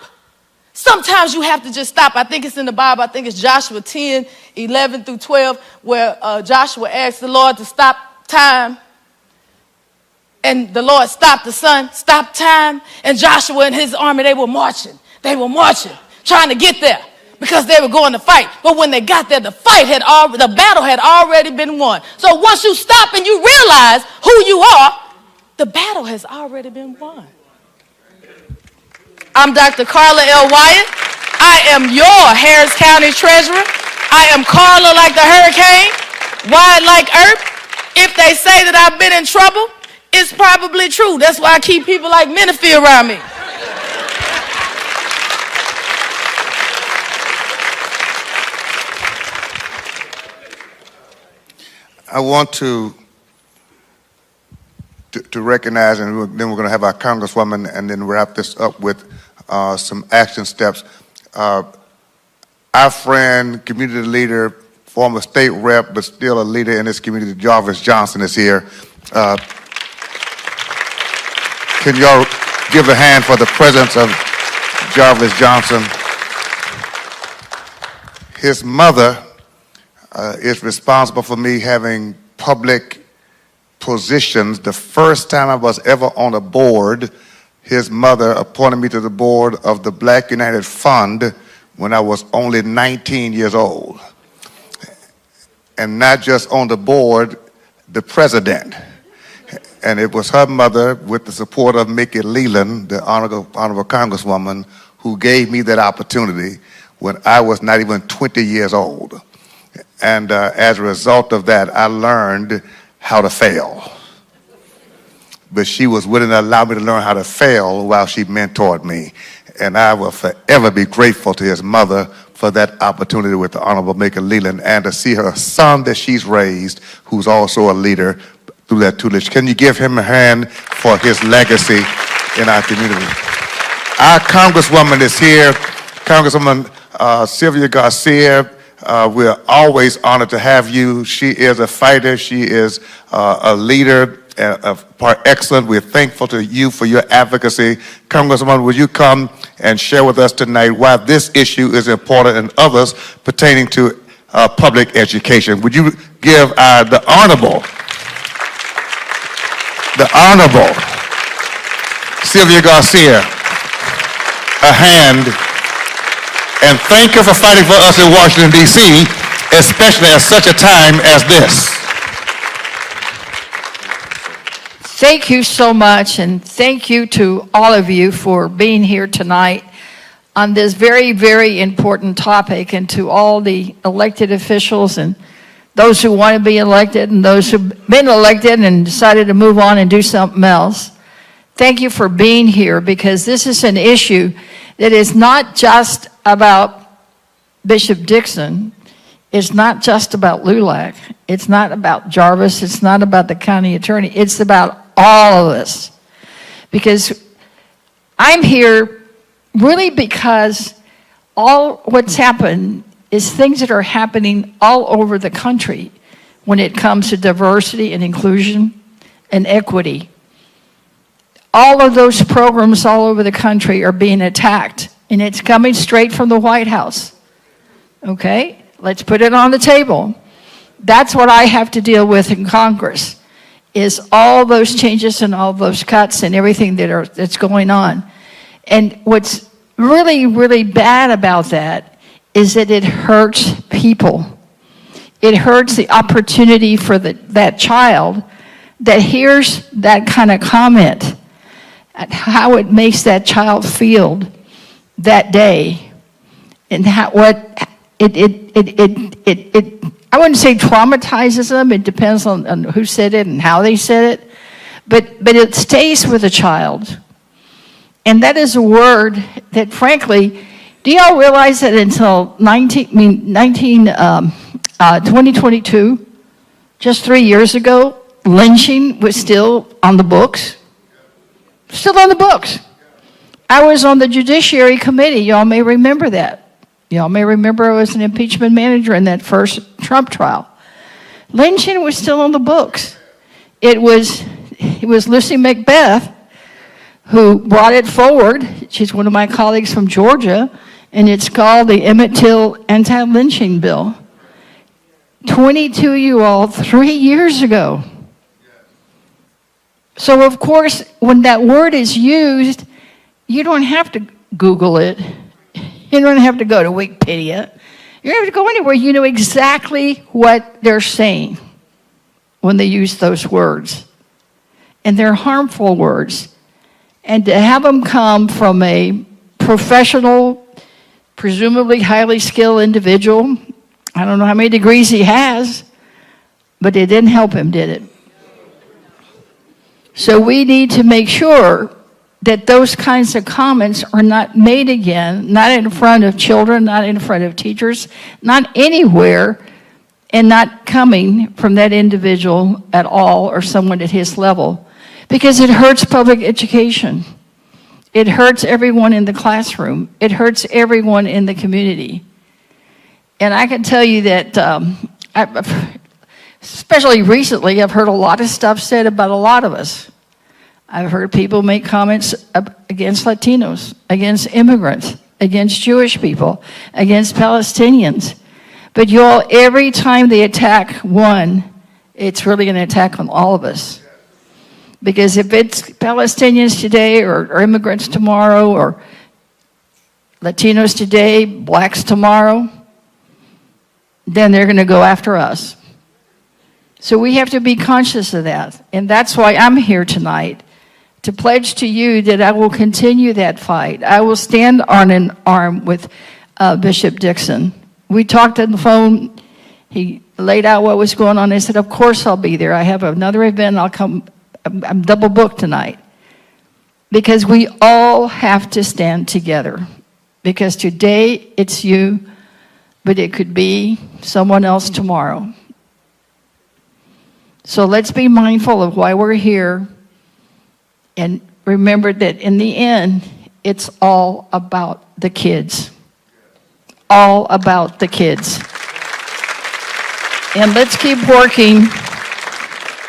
Sometimes you have to just stop. I think it's in the Bible. I think it's Joshua 10, 11 through 12, where Joshua asked the Lord to stop time. And the Lord stopped the sun, stopped time. And Joshua and his army, they were marching. Trying to get there because they were going to fight. But when they got there, the battle had already been won. So once you stop and you realize who you are, the battle has already been won. I'm Dr. Carla L. Wyatt. I am your Harris County Treasurer. I am Carla like the hurricane, Wyatt like Earp. If they say that I've been in trouble, it's probably true. That's why I keep people like Menifee around me. I want to recognize, and then we're going to have our Congresswoman, and then wrap this up with some action steps. Our friend, community leader, former state rep, but still a leader in this community, Jarvis Johnson, is here. Can y'all give a hand for the presence of Jarvis Johnson? His mother is responsible for me having public positions. The first time I was ever on a board, his mother appointed me to the board of the Black United Fund when I was only 19 years old. And not just on the board, the president. And it was her mother, with the support of Mickey Leland, the honorable Congresswoman, who gave me that opportunity when I was not even 20 years old. And as a result of that, I learned how to fail. But she was willing to allow me to learn how to fail while she mentored me. And I will forever be grateful to his mother for that opportunity with the Honorable Mickey Leland, and to see her son that she's raised, who's also a leader, through that tutelage. Can you give him a hand for his legacy in our community? Our Congresswoman is here, Congresswoman Sylvia Garcia. We're always honored to have you. She is a fighter. She is a leader par excellence. We're thankful to you for your advocacy. Congresswoman, will you come and share with us tonight why this issue is important and others pertaining to public education? Would you give the Honorable Sylvia Garcia a hand, and thank her for fighting for us in Washington, D.C., especially at such a time as this. Thank you so much, and thank you to all of you for being here tonight on this very, very important topic, and to all the elected officials and those who want to be elected and those who've been elected and decided to move on and do something else. Thank you for being here, because this is an issue that is not just about Bishop Dixon. It's not just about LULAC. It's not about Jarvis. It's not about the county attorney. It's about all of us. Because I'm here really because all what's happened is things that are happening all over the country when it comes to diversity and inclusion and equity. All of those programs all over the country are being attacked, and it's coming straight from the White House. Okay? Let's put it on the table. That's what I have to deal with in Congress, is all those changes and all those cuts and everything that's going on. And what's really, really bad about that is that it hurts people. It hurts the opportunity for that child that hears that kind of comment, and how it makes that child feel that day, and I wouldn't say traumatizes them. It depends on who said it and how they said it, but it stays with a child. And that is a word that, frankly, do y'all realize that until 2022, just 3 years ago, lynching was still on the books? Still on the books. I was on the Judiciary Committee. Y'all may remember that. Y'all may remember I was an impeachment manager in that first Trump trial. Lynching was still on the books. It was Lucy Macbeth who brought it forward. She's one of my colleagues from Georgia, and it's called the Emmett Till Anti-Lynching Bill. 22 you all, 3 years ago. So of course, when that word is used, you don't have to Google it. You don't have to go to Wikipedia. You don't have to go anywhere. You know exactly what they're saying when they use those words. And they're harmful words. And to have them come from a professional, presumably highly skilled individual, I don't know how many degrees he has, but it didn't help him, did it? So we need to make sure that those kinds of comments are not made again, not in front of children, not in front of teachers, not anywhere, and not coming from that individual at all or someone at his level, because it hurts public education. It hurts everyone in the classroom. It hurts everyone in the community. And I can tell you that, especially recently, I've heard a lot of stuff said about a lot of us. I've heard people make comments against Latinos, against immigrants, against Jewish people, against Palestinians. But you all, every time they attack one, it's really an attack on all of us. Because if it's Palestinians today or immigrants tomorrow or Latinos today, blacks tomorrow, then they're going to go after us. So we have to be conscious of that. And that's why I'm here tonight, to pledge to you that I will continue that fight. I will stand arm in arm with Bishop Dixon. We talked on the phone. He laid out what was going on. I said, of course I'll be there. I have another event. I'll come. I'm double booked tonight. Because we all have to stand together. Because today it's you, but it could be someone else tomorrow. So let's be mindful of why we're here. And remember that in the end, it's all about the kids. All about the kids. And let's keep working.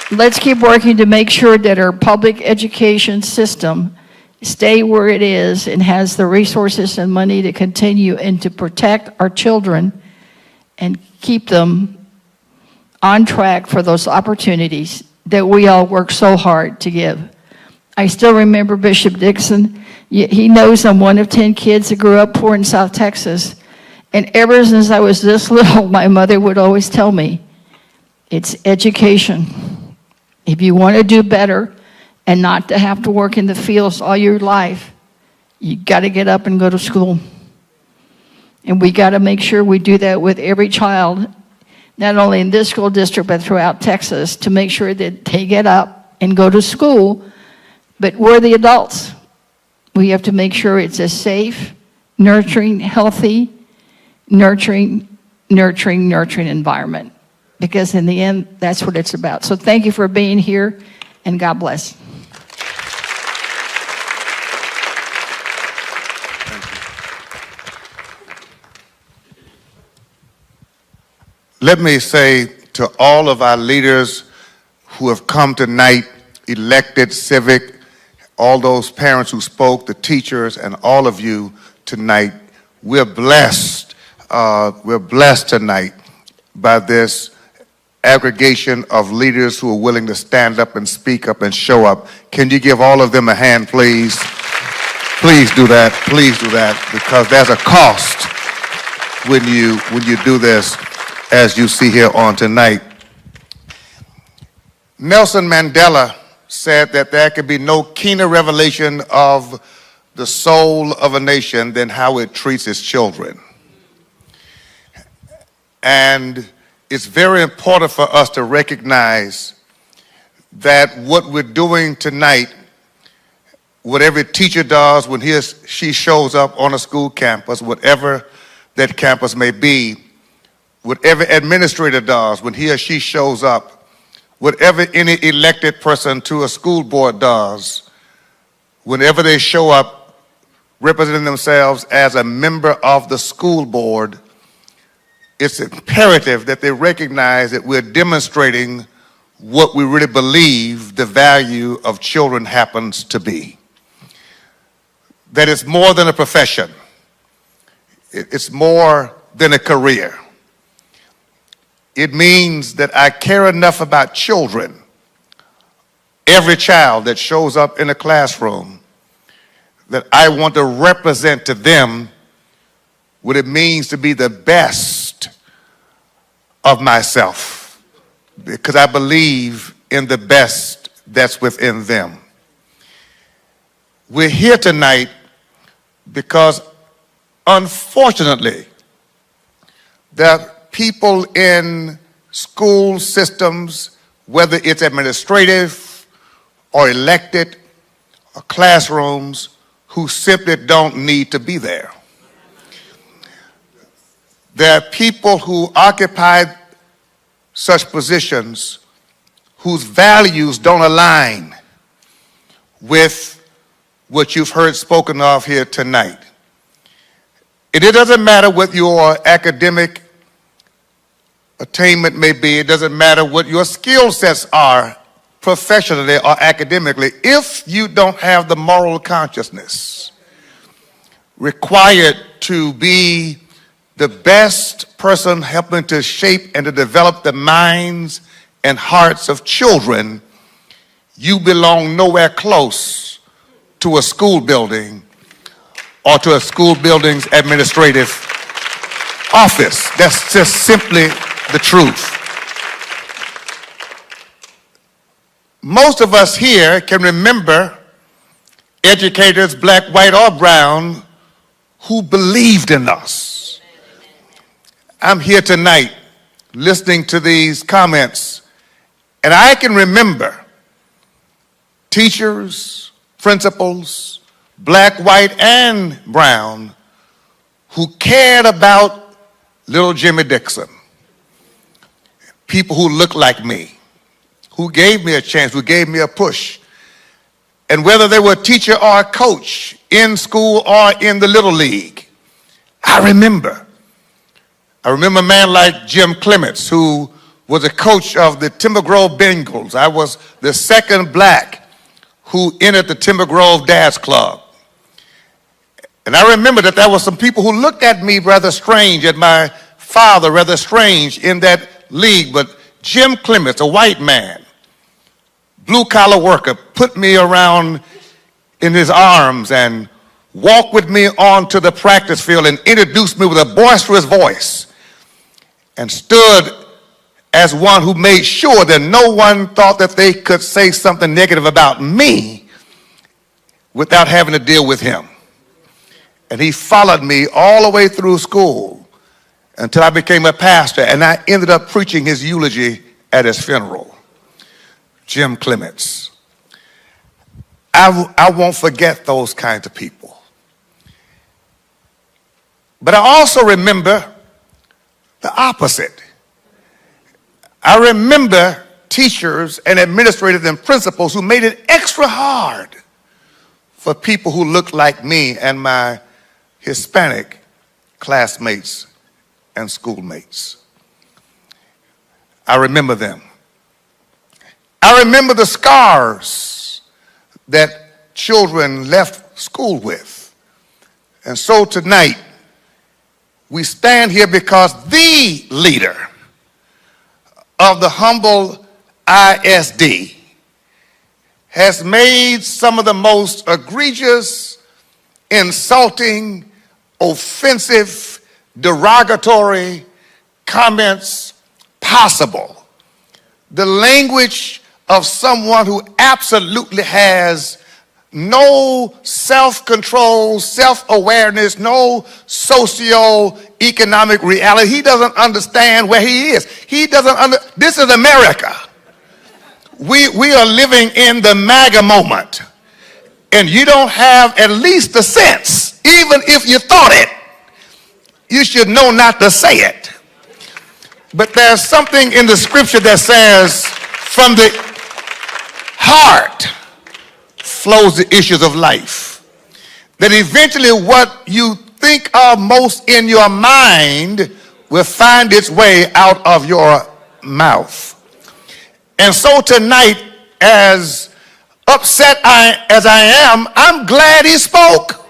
Let's keep working to make sure that our public education system stay where it is and has the resources and money to continue and to protect our children and keep them on track for those opportunities that we all work so hard to give. I still remember Bishop Dixon. He knows I'm one of 10 kids that grew up poor in South Texas. And ever since I was this little, my mother would always tell me, it's education. If you want to do better, and not to have to work in the fields all your life, you got to get up and go to school. And we got to make sure we do that with every child, not only in this school district, but throughout Texas, to make sure that they get up and go to school. But we're the adults. We have to make sure it's a safe, nurturing, healthy, nurturing environment. Because in the end, that's what it's about. So thank you for being here, and God bless. Let me say to all of our leaders who have come tonight, elected, civic, all those parents who spoke, the teachers, and all of you tonight, we're blessed. We're blessed tonight by this aggregation of leaders who are willing to stand up and speak up and show up. Can you give all of them a hand, please? Please do that. Please do that, because there's a cost when you do this, as you see here on tonight. Nelson Mandela said that there could be no keener revelation of the soul of a nation than how it treats its children. And it's very important for us to recognize that what we're doing tonight, what every teacher does when he or she shows up on a school campus, whatever that campus may be, whatever administrator does when he or she shows up, whatever any elected person to a school board does, whenever they show up representing themselves as a member of the school board, it's imperative that they recognize that we're demonstrating what we really believe the value of children happens to be. That it's more than a profession. It's more than a career. It means that I care enough about children, every child that shows up in a classroom, that I want to represent to them what it means to be the best of myself, because I believe in the best that's within them. We're here tonight because, unfortunately, there are people in school systems, whether it's administrative or elected or classrooms, who simply don't need to be there. There are people who occupy such positions whose values don't align with what you've heard spoken of here tonight. And it doesn't matter what your academic attainment may be, it doesn't matter what your skill sets are professionally or academically, if you don't have the moral consciousness required to be the best person helping to shape and to develop the minds and hearts of children, you belong nowhere close to a school building or to a school building's administrative office. That's just simply the truth. Most of us here can remember educators, black, white, or brown, who believed in us. I'm here tonight listening to these comments, and I can remember teachers, principals, black, white, and brown, who cared about little Jimmy Dixon. People who looked like me, who gave me a chance, who gave me a push. And whether they were a teacher or a coach in school or in the Little League, I remember a man like Jim Clements, who was a coach of the Timber Grove Bengals. I was the second black who entered the Timber Grove Dance Club. And I remember that there were some people who looked at me rather strange, at my father rather strange in that league. But Jim Clements, a white man, blue-collar worker, put me around in his arms and walked with me onto the practice field and introduced me with a boisterous voice and stood as one who made sure that no one thought that they could say something negative about me without having to deal with him. And he followed me all the way through school until I became a pastor, and I ended up preaching his eulogy at his funeral. Jim Clements. I won't forget those kinds of people. But I also remember the opposite. I remember teachers and administrators and principals who made it extra hard for people who looked like me and my Hispanic classmates and schoolmates. I remember them. I remember the scars that children left school with. And so tonight, we stand here because the leader of the humble ISD has made some of the most egregious, insulting, offensive, derogatory comments possible. The language of someone who absolutely has no self-control, self-awareness, no socio-economic reality. He doesn't understand where he is. This is America. We are living in the MAGA moment. And you don't have at least the sense, even if you thought it, you should know not to say it. But there's something in the scripture that says, from the heart flows the issues of life. That eventually what you think of most in your mind will find its way out of your mouth. And so tonight, as upset as I am, I'm glad he spoke.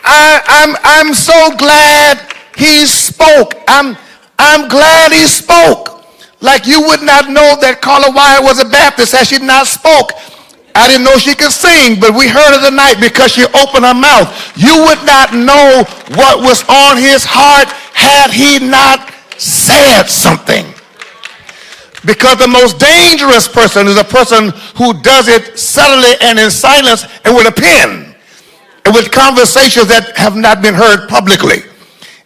I'm so glad he spoke. I'm glad he spoke. Like you would not know that Carla Wyatt was a Baptist had she not spoke. I didn't know she could sing, but we heard her tonight because she opened her mouth. You would not know what was on his heart had he not said something. Because the most dangerous person is a person who does it subtly and in silence and with a pen and with conversations that have not been heard publicly.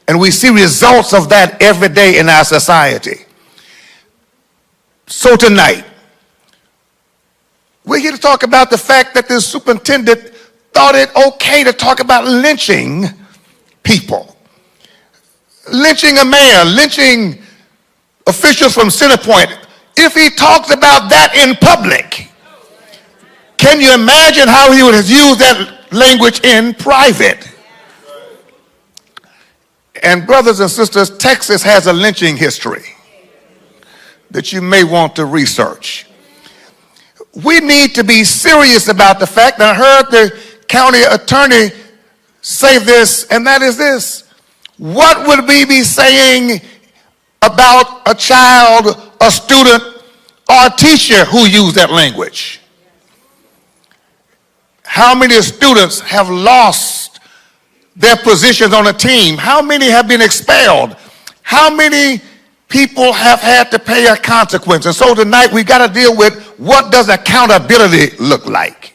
And we see results of that every day in our society. So tonight, we're here to talk about the fact that the superintendent thought it okay to talk about lynching people. Lynching a mayor, lynching officials from Centerpoint. If he talks about that in public, can you imagine how he would have used that language in private? And brothers and sisters, Texas has a lynching history that you may want to research. We need to be serious about the fact that I heard the county attorney say this, and that is this. What would we be saying about a child, a student, or a teacher who used that language? How many students have lost their positions on a team? How many have been expelled? How many people have had to pay a consequence? And so tonight we got to deal with, what does accountability look like?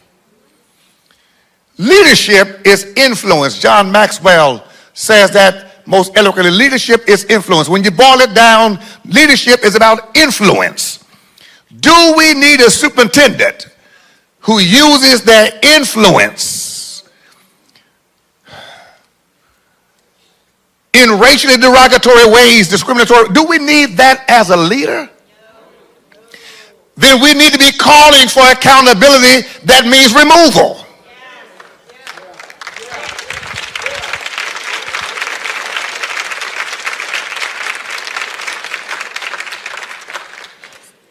Leadership is influence. John Maxwell says that most eloquently. Leadership is influence. When you boil it down, leadership is about influence. Do we need a superintendent who uses their influence in racially derogatory ways, discriminatory? Do we need that as a leader? Then we need to be calling for accountability. That means removal.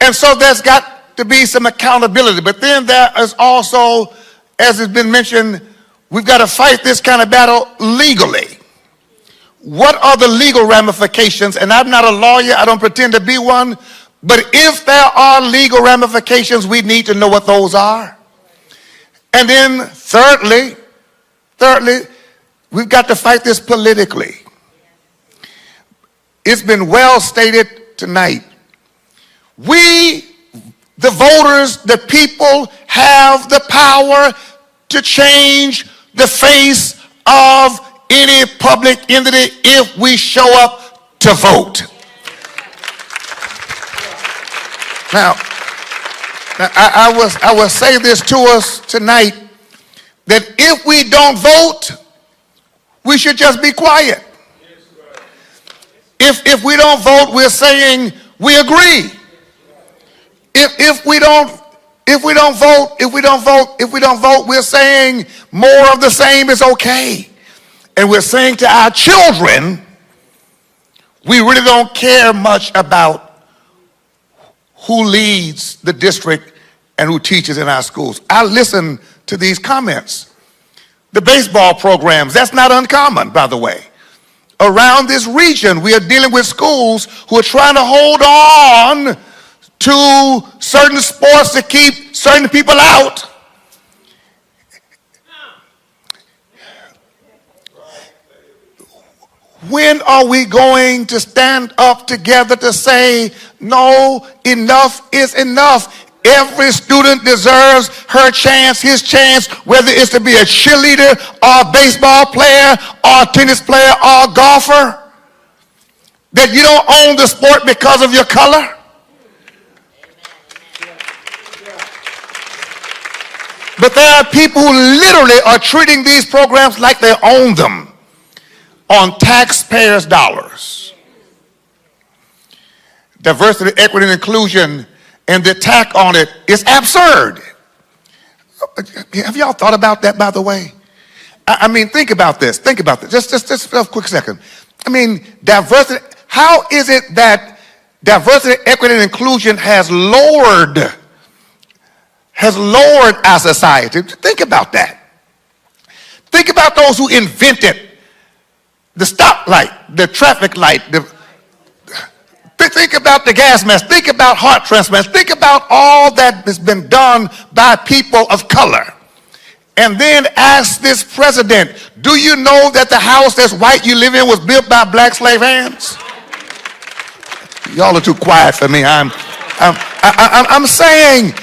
And so there's got to be some accountability. But then there is also, as has been mentioned, we've got to fight this kind of battle legally. What are the legal ramifications? And I'm not a lawyer, I don't pretend to be one, but if there are legal ramifications, we need to know what those are. And then thirdly, we've got to fight this politically. It's been well stated tonight. We, the voters, the people, have the power to change the face of any public entity if we show up to vote. Now I will say this to us tonight, that if we don't vote, we should just be quiet. If we don't vote, we're saying we agree. If we don't vote, we're saying more of the same is okay. And we're saying to our children, we really don't care much about who leads the district and who teaches in our schools. I listen to these comments. The baseball programs, that's not uncommon, by the way. Around this region, we are dealing with schools who are trying to hold on to certain sports to keep certain people out. When are we going to stand up together to say, no, enough is enough? Every student deserves her chance, his chance, whether it's to be a cheerleader or a baseball player or a tennis player or a golfer. That you don't own the sport because of your color. But there are people who literally are treating these programs like they own them on taxpayers' dollars. Diversity, equity, and inclusion, and the attack on it is absurd. Have y'all thought about that, by the way? I mean, think about this. Think about this. Just a quick second. I mean, diversity, how is it that diversity, equity, and inclusion has lowered our society? Think about that. Think about those who invented the stoplight, the traffic light, think about the gas mask, think about heart transplants, think about all that has been done by people of color. And then ask this president, do you know that the house that's white you live in was built by black slave hands? Y'all are too quiet for me. I'm saying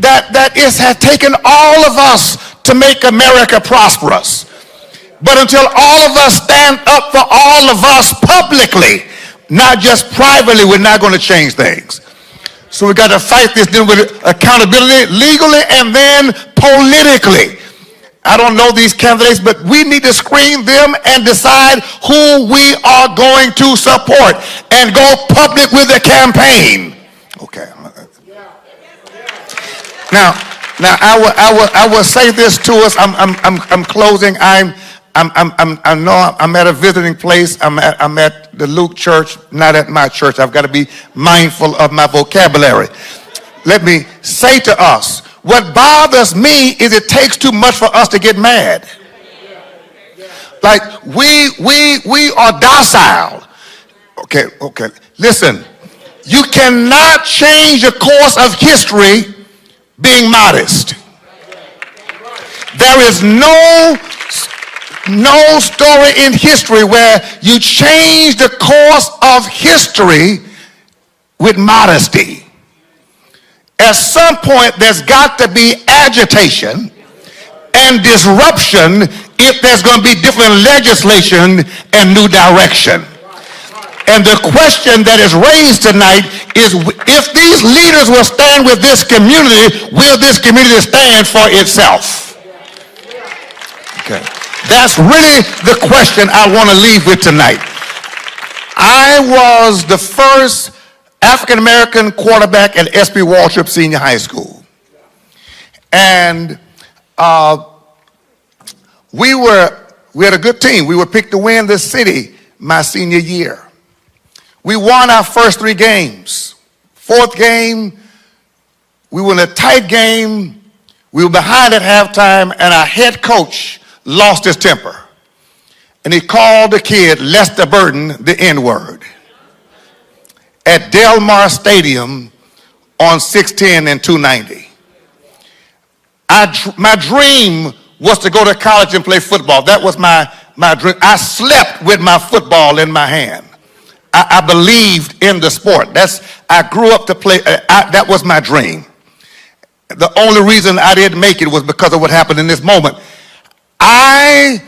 that it has taken all of us to make America prosperous. But until all of us stand up for all of us publicly, not just privately, we're not going to change things. So we got to fight this dealing with accountability legally and then politically. I don't know these candidates, but we need to screen them and decide who we are going to support and go public with the campaign. Okay. Now I will say this to us. I'm closing. I know I'm at a visiting place. I'm at the Luke Church, not at my church. I've got to be mindful of my vocabulary. Let me say to us, what bothers me is it takes too much for us to get mad. Like we are docile. Okay. Listen, you cannot change the course of history being modest. There is no story in history where you change the course of history with modesty. At some point, there's got to be agitation and disruption if there's going to be different legislation and new direction. And the question that is raised tonight is, if these leaders will stand with this community, will this community stand for itself? Okay. That's really the question I want to leave with tonight. I was the first African-American quarterback at S.P. Waltrip Senior High School. And we had a good team. We were picked to win the city my senior year. We won our first 3 games. 4th game, we were in a tight game. We were behind at halftime, and our head coach lost his temper. And he called the kid, Lester Burton, the N-word, at Del Mar Stadium on 610 and 290. My dream was to go to college and play football. That was my dream. I slept with my football in my hand. I believed in the sport. I grew up to play. That was my dream. The only reason I didn't make it was because of what happened in this moment. I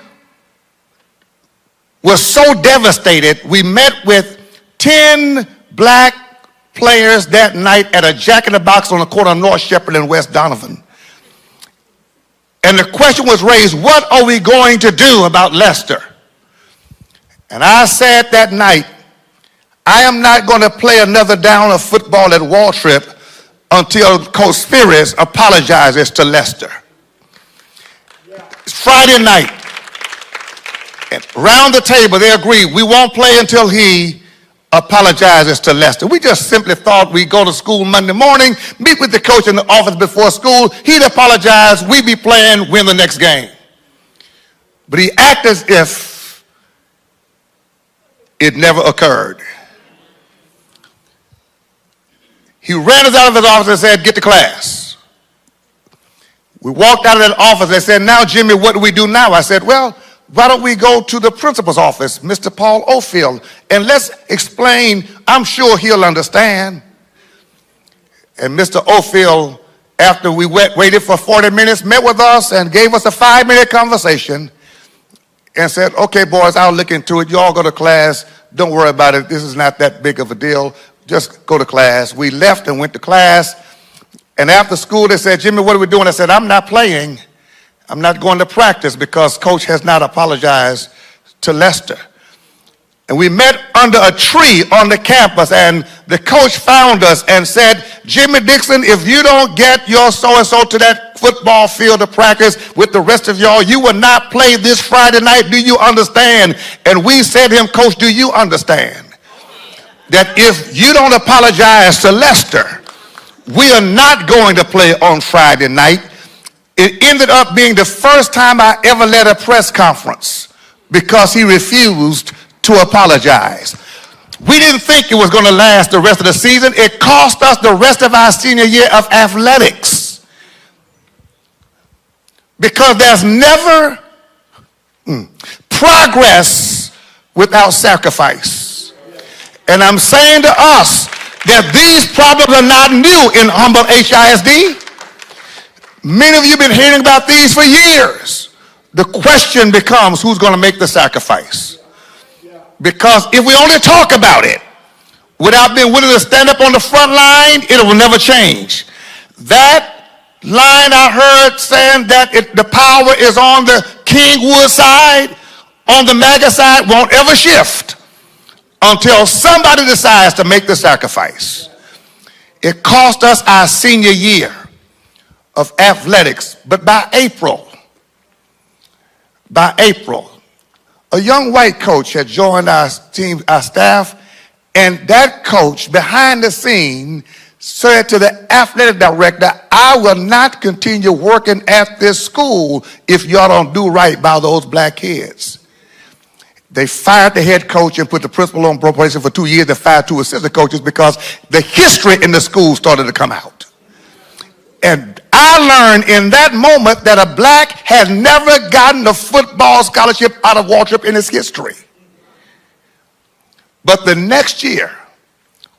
was so devastated. We met with 10 black players that night at a Jack in the Box on the corner of North Shepherd and West Donovan. And the question was raised, what are we going to do about Lester? And I said that night, I am not going to play another down of football at Waltrip until Coach Spears apologizes to Lester. It's Friday night. And around the table, they agreed, we won't play until he apologizes to Lester. We just simply thought we'd go to school Monday morning, meet with the coach in the office before school, he'd apologize, we'd be playing, win the next game. But he acted as if it never occurred. He ran us out of his office and said, get to class. We walked out of that office and said, now, Jimmy, what do we do now? I said, well, why don't we go to the principal's office, Mr. Paul Ofield, and let's explain. I'm sure he'll understand. And Mr. Ofield, after we waited for 40 minutes, met with us and gave us a 5-minute conversation and said, okay, boys, I'll look into it. You all go to class. Don't worry about it. This is not that big of a deal. Just go to class. We left and went to class. And after school, they said, Jimmy, what are we doing? I said, I'm not playing. I'm not going to practice because Coach has not apologized to Lester. And we met under a tree on the campus, and the coach found us and said, Jimmy Dixon, if you don't get your so-and-so to that football field to practice with the rest of y'all, you will not play this Friday night. Do you understand? And we said to him, Coach, do you understand that if you don't apologize to Lester, we are not going to play on Friday night? It ended up being the first time I ever led a press conference because he refused to apologize. We didn't think it was going to last the rest of the season. It cost us the rest of our senior year of athletics. Because there's never progress without sacrifice. And I'm saying to us that these problems are not new in Humboldt HISD. Many of you have been hearing about these for years. The question becomes, who's going to make the sacrifice? Because if we only talk about it without being willing to stand up on the front line, it will never change. That line I heard saying that the power is on the Kingwood side, on the MAGA side, won't ever shift until somebody decides to make the sacrifice. It cost us our senior year of athletics, but by April, a young white coach had joined our team, our staff, and that coach behind the scene said to the athletic director, I will not continue working at this school if y'all don't do right by those black kids. They fired the head coach and put the principal on probation for 2 years. They fired 2 assistant coaches because the history in the school started to come out. And I learned in that moment that a black had never gotten a football scholarship out of Waltrip in his history. But the next year,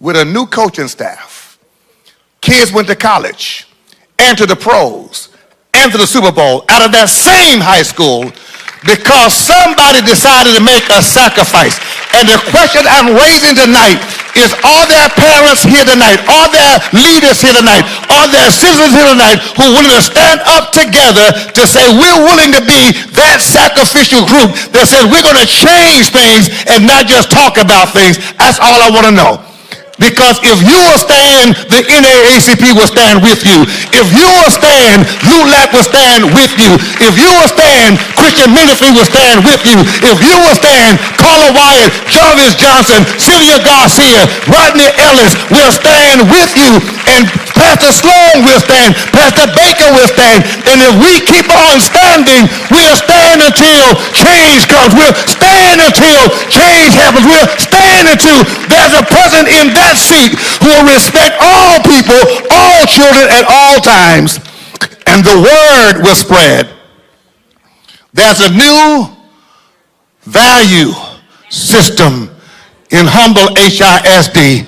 with a new coaching staff, kids went to college and to the pros and to the Super Bowl out of that same high school because somebody decided to make a sacrifice. And the question I'm raising tonight is, are there parents here tonight? Are there leaders here tonight? Are there citizens here tonight who are willing to stand up together to say we're willing to be that sacrificial group that says we're going to change things and not just talk about things? That's all I want to know. Because if you will stand, the NAACP will stand with you. If you will stand, LULAC will stand with you. If you will stand, Christian Ministry will stand with you. If you will stand, Carla Wyatt, Jarvis Johnson, Sylvia Garcia, Rodney Ellis will stand with you. And Pastor Sloan will stand. Pastor Baker will stand. And if we keep on standing, we'll stand until change comes. We'll stand until change happens. We'll stand until there's a person in that seat who will respect all people, all children at all times, and the word will spread. There's a new value system in Humble HISD,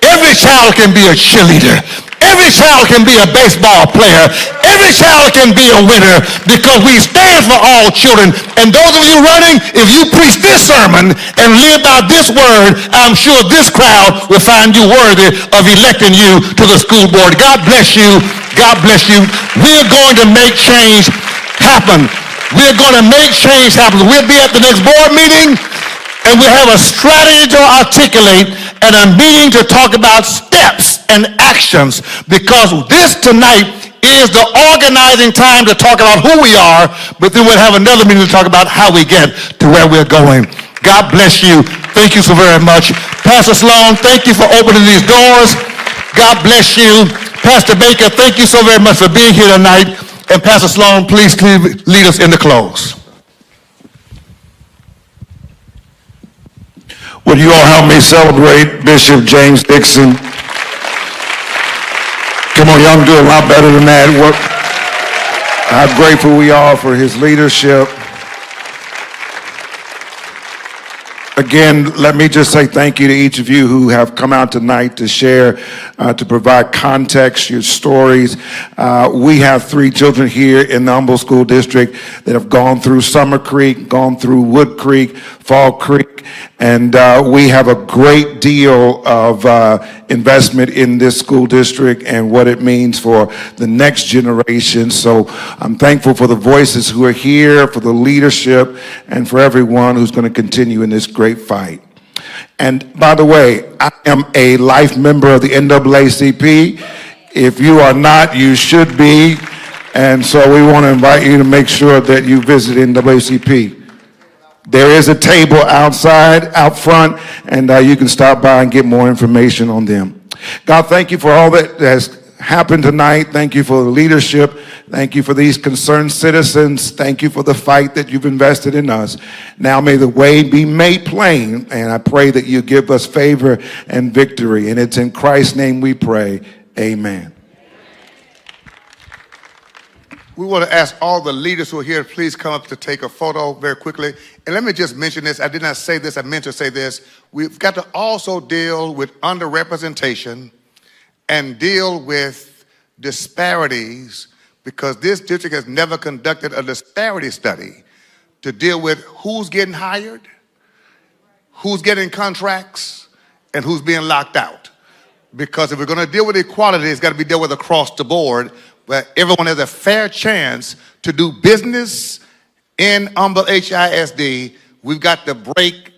every child can be a cheerleader. Every child can be a baseball player. Every child can be a winner because we stand for all children. And those of you running, if you preach this sermon and live by this word, I'm sure this crowd will find you worthy of electing you to the school board. God bless you. God bless you. We're going to make change happen. We're going to make change happen. We'll be at the next board meeting, and we'll have a strategy to articulate and a meeting to talk about steps and actions, because this tonight is the organizing time to talk about who we are, but then we'll have another meeting to talk about how we get to where we're going. God bless you. Thank you so very much. Pastor Sloan, thank you for opening these doors. God bless you. Pastor Baker, thank you so very much for being here tonight. And Pastor Sloan, please lead us in the close. Would you all help me celebrate Bishop James Dixon? Come on, y'all can do a lot better than that. How grateful we are for his leadership. Again, let me just say thank you to each of you who have come out tonight to share, to provide context, your stories. We have 3 children here in the Humble School District that have gone through Summer Creek, gone through Wood Creek, Fall Creek, and we have a great deal of investment in this school district and what it means for the next generation. So I'm thankful for the voices who are here, for the leadership, and for everyone who's going to continue in this great fight. And by the way, I am a life member of the NAACP. If you are not, you should be. And so we want to invite you to make sure that you visit NAACP. There is a table outside, out front, and you can stop by and get more information on them. God, thank you for all that has happened tonight. Thank you for the leadership. Thank you for these concerned citizens. Thank you for the fight that you've invested in us. Now may the way be made plain, and I pray that you give us favor and victory. And it's in Christ's name we pray. Amen. We want to ask all the leaders who are here, please come up to take a photo very quickly. And let me just mention this. I did not say this. I meant to say this. We've got to also deal with underrepresentation and deal with disparities, because this district has never conducted a disparity study to deal with who's getting hired, who's getting contracts, and who's being locked out. Because if we're going to deal with equality, it's got to be dealt with across the board, where everyone has a fair chance to do business in Humble HISD. We've got to break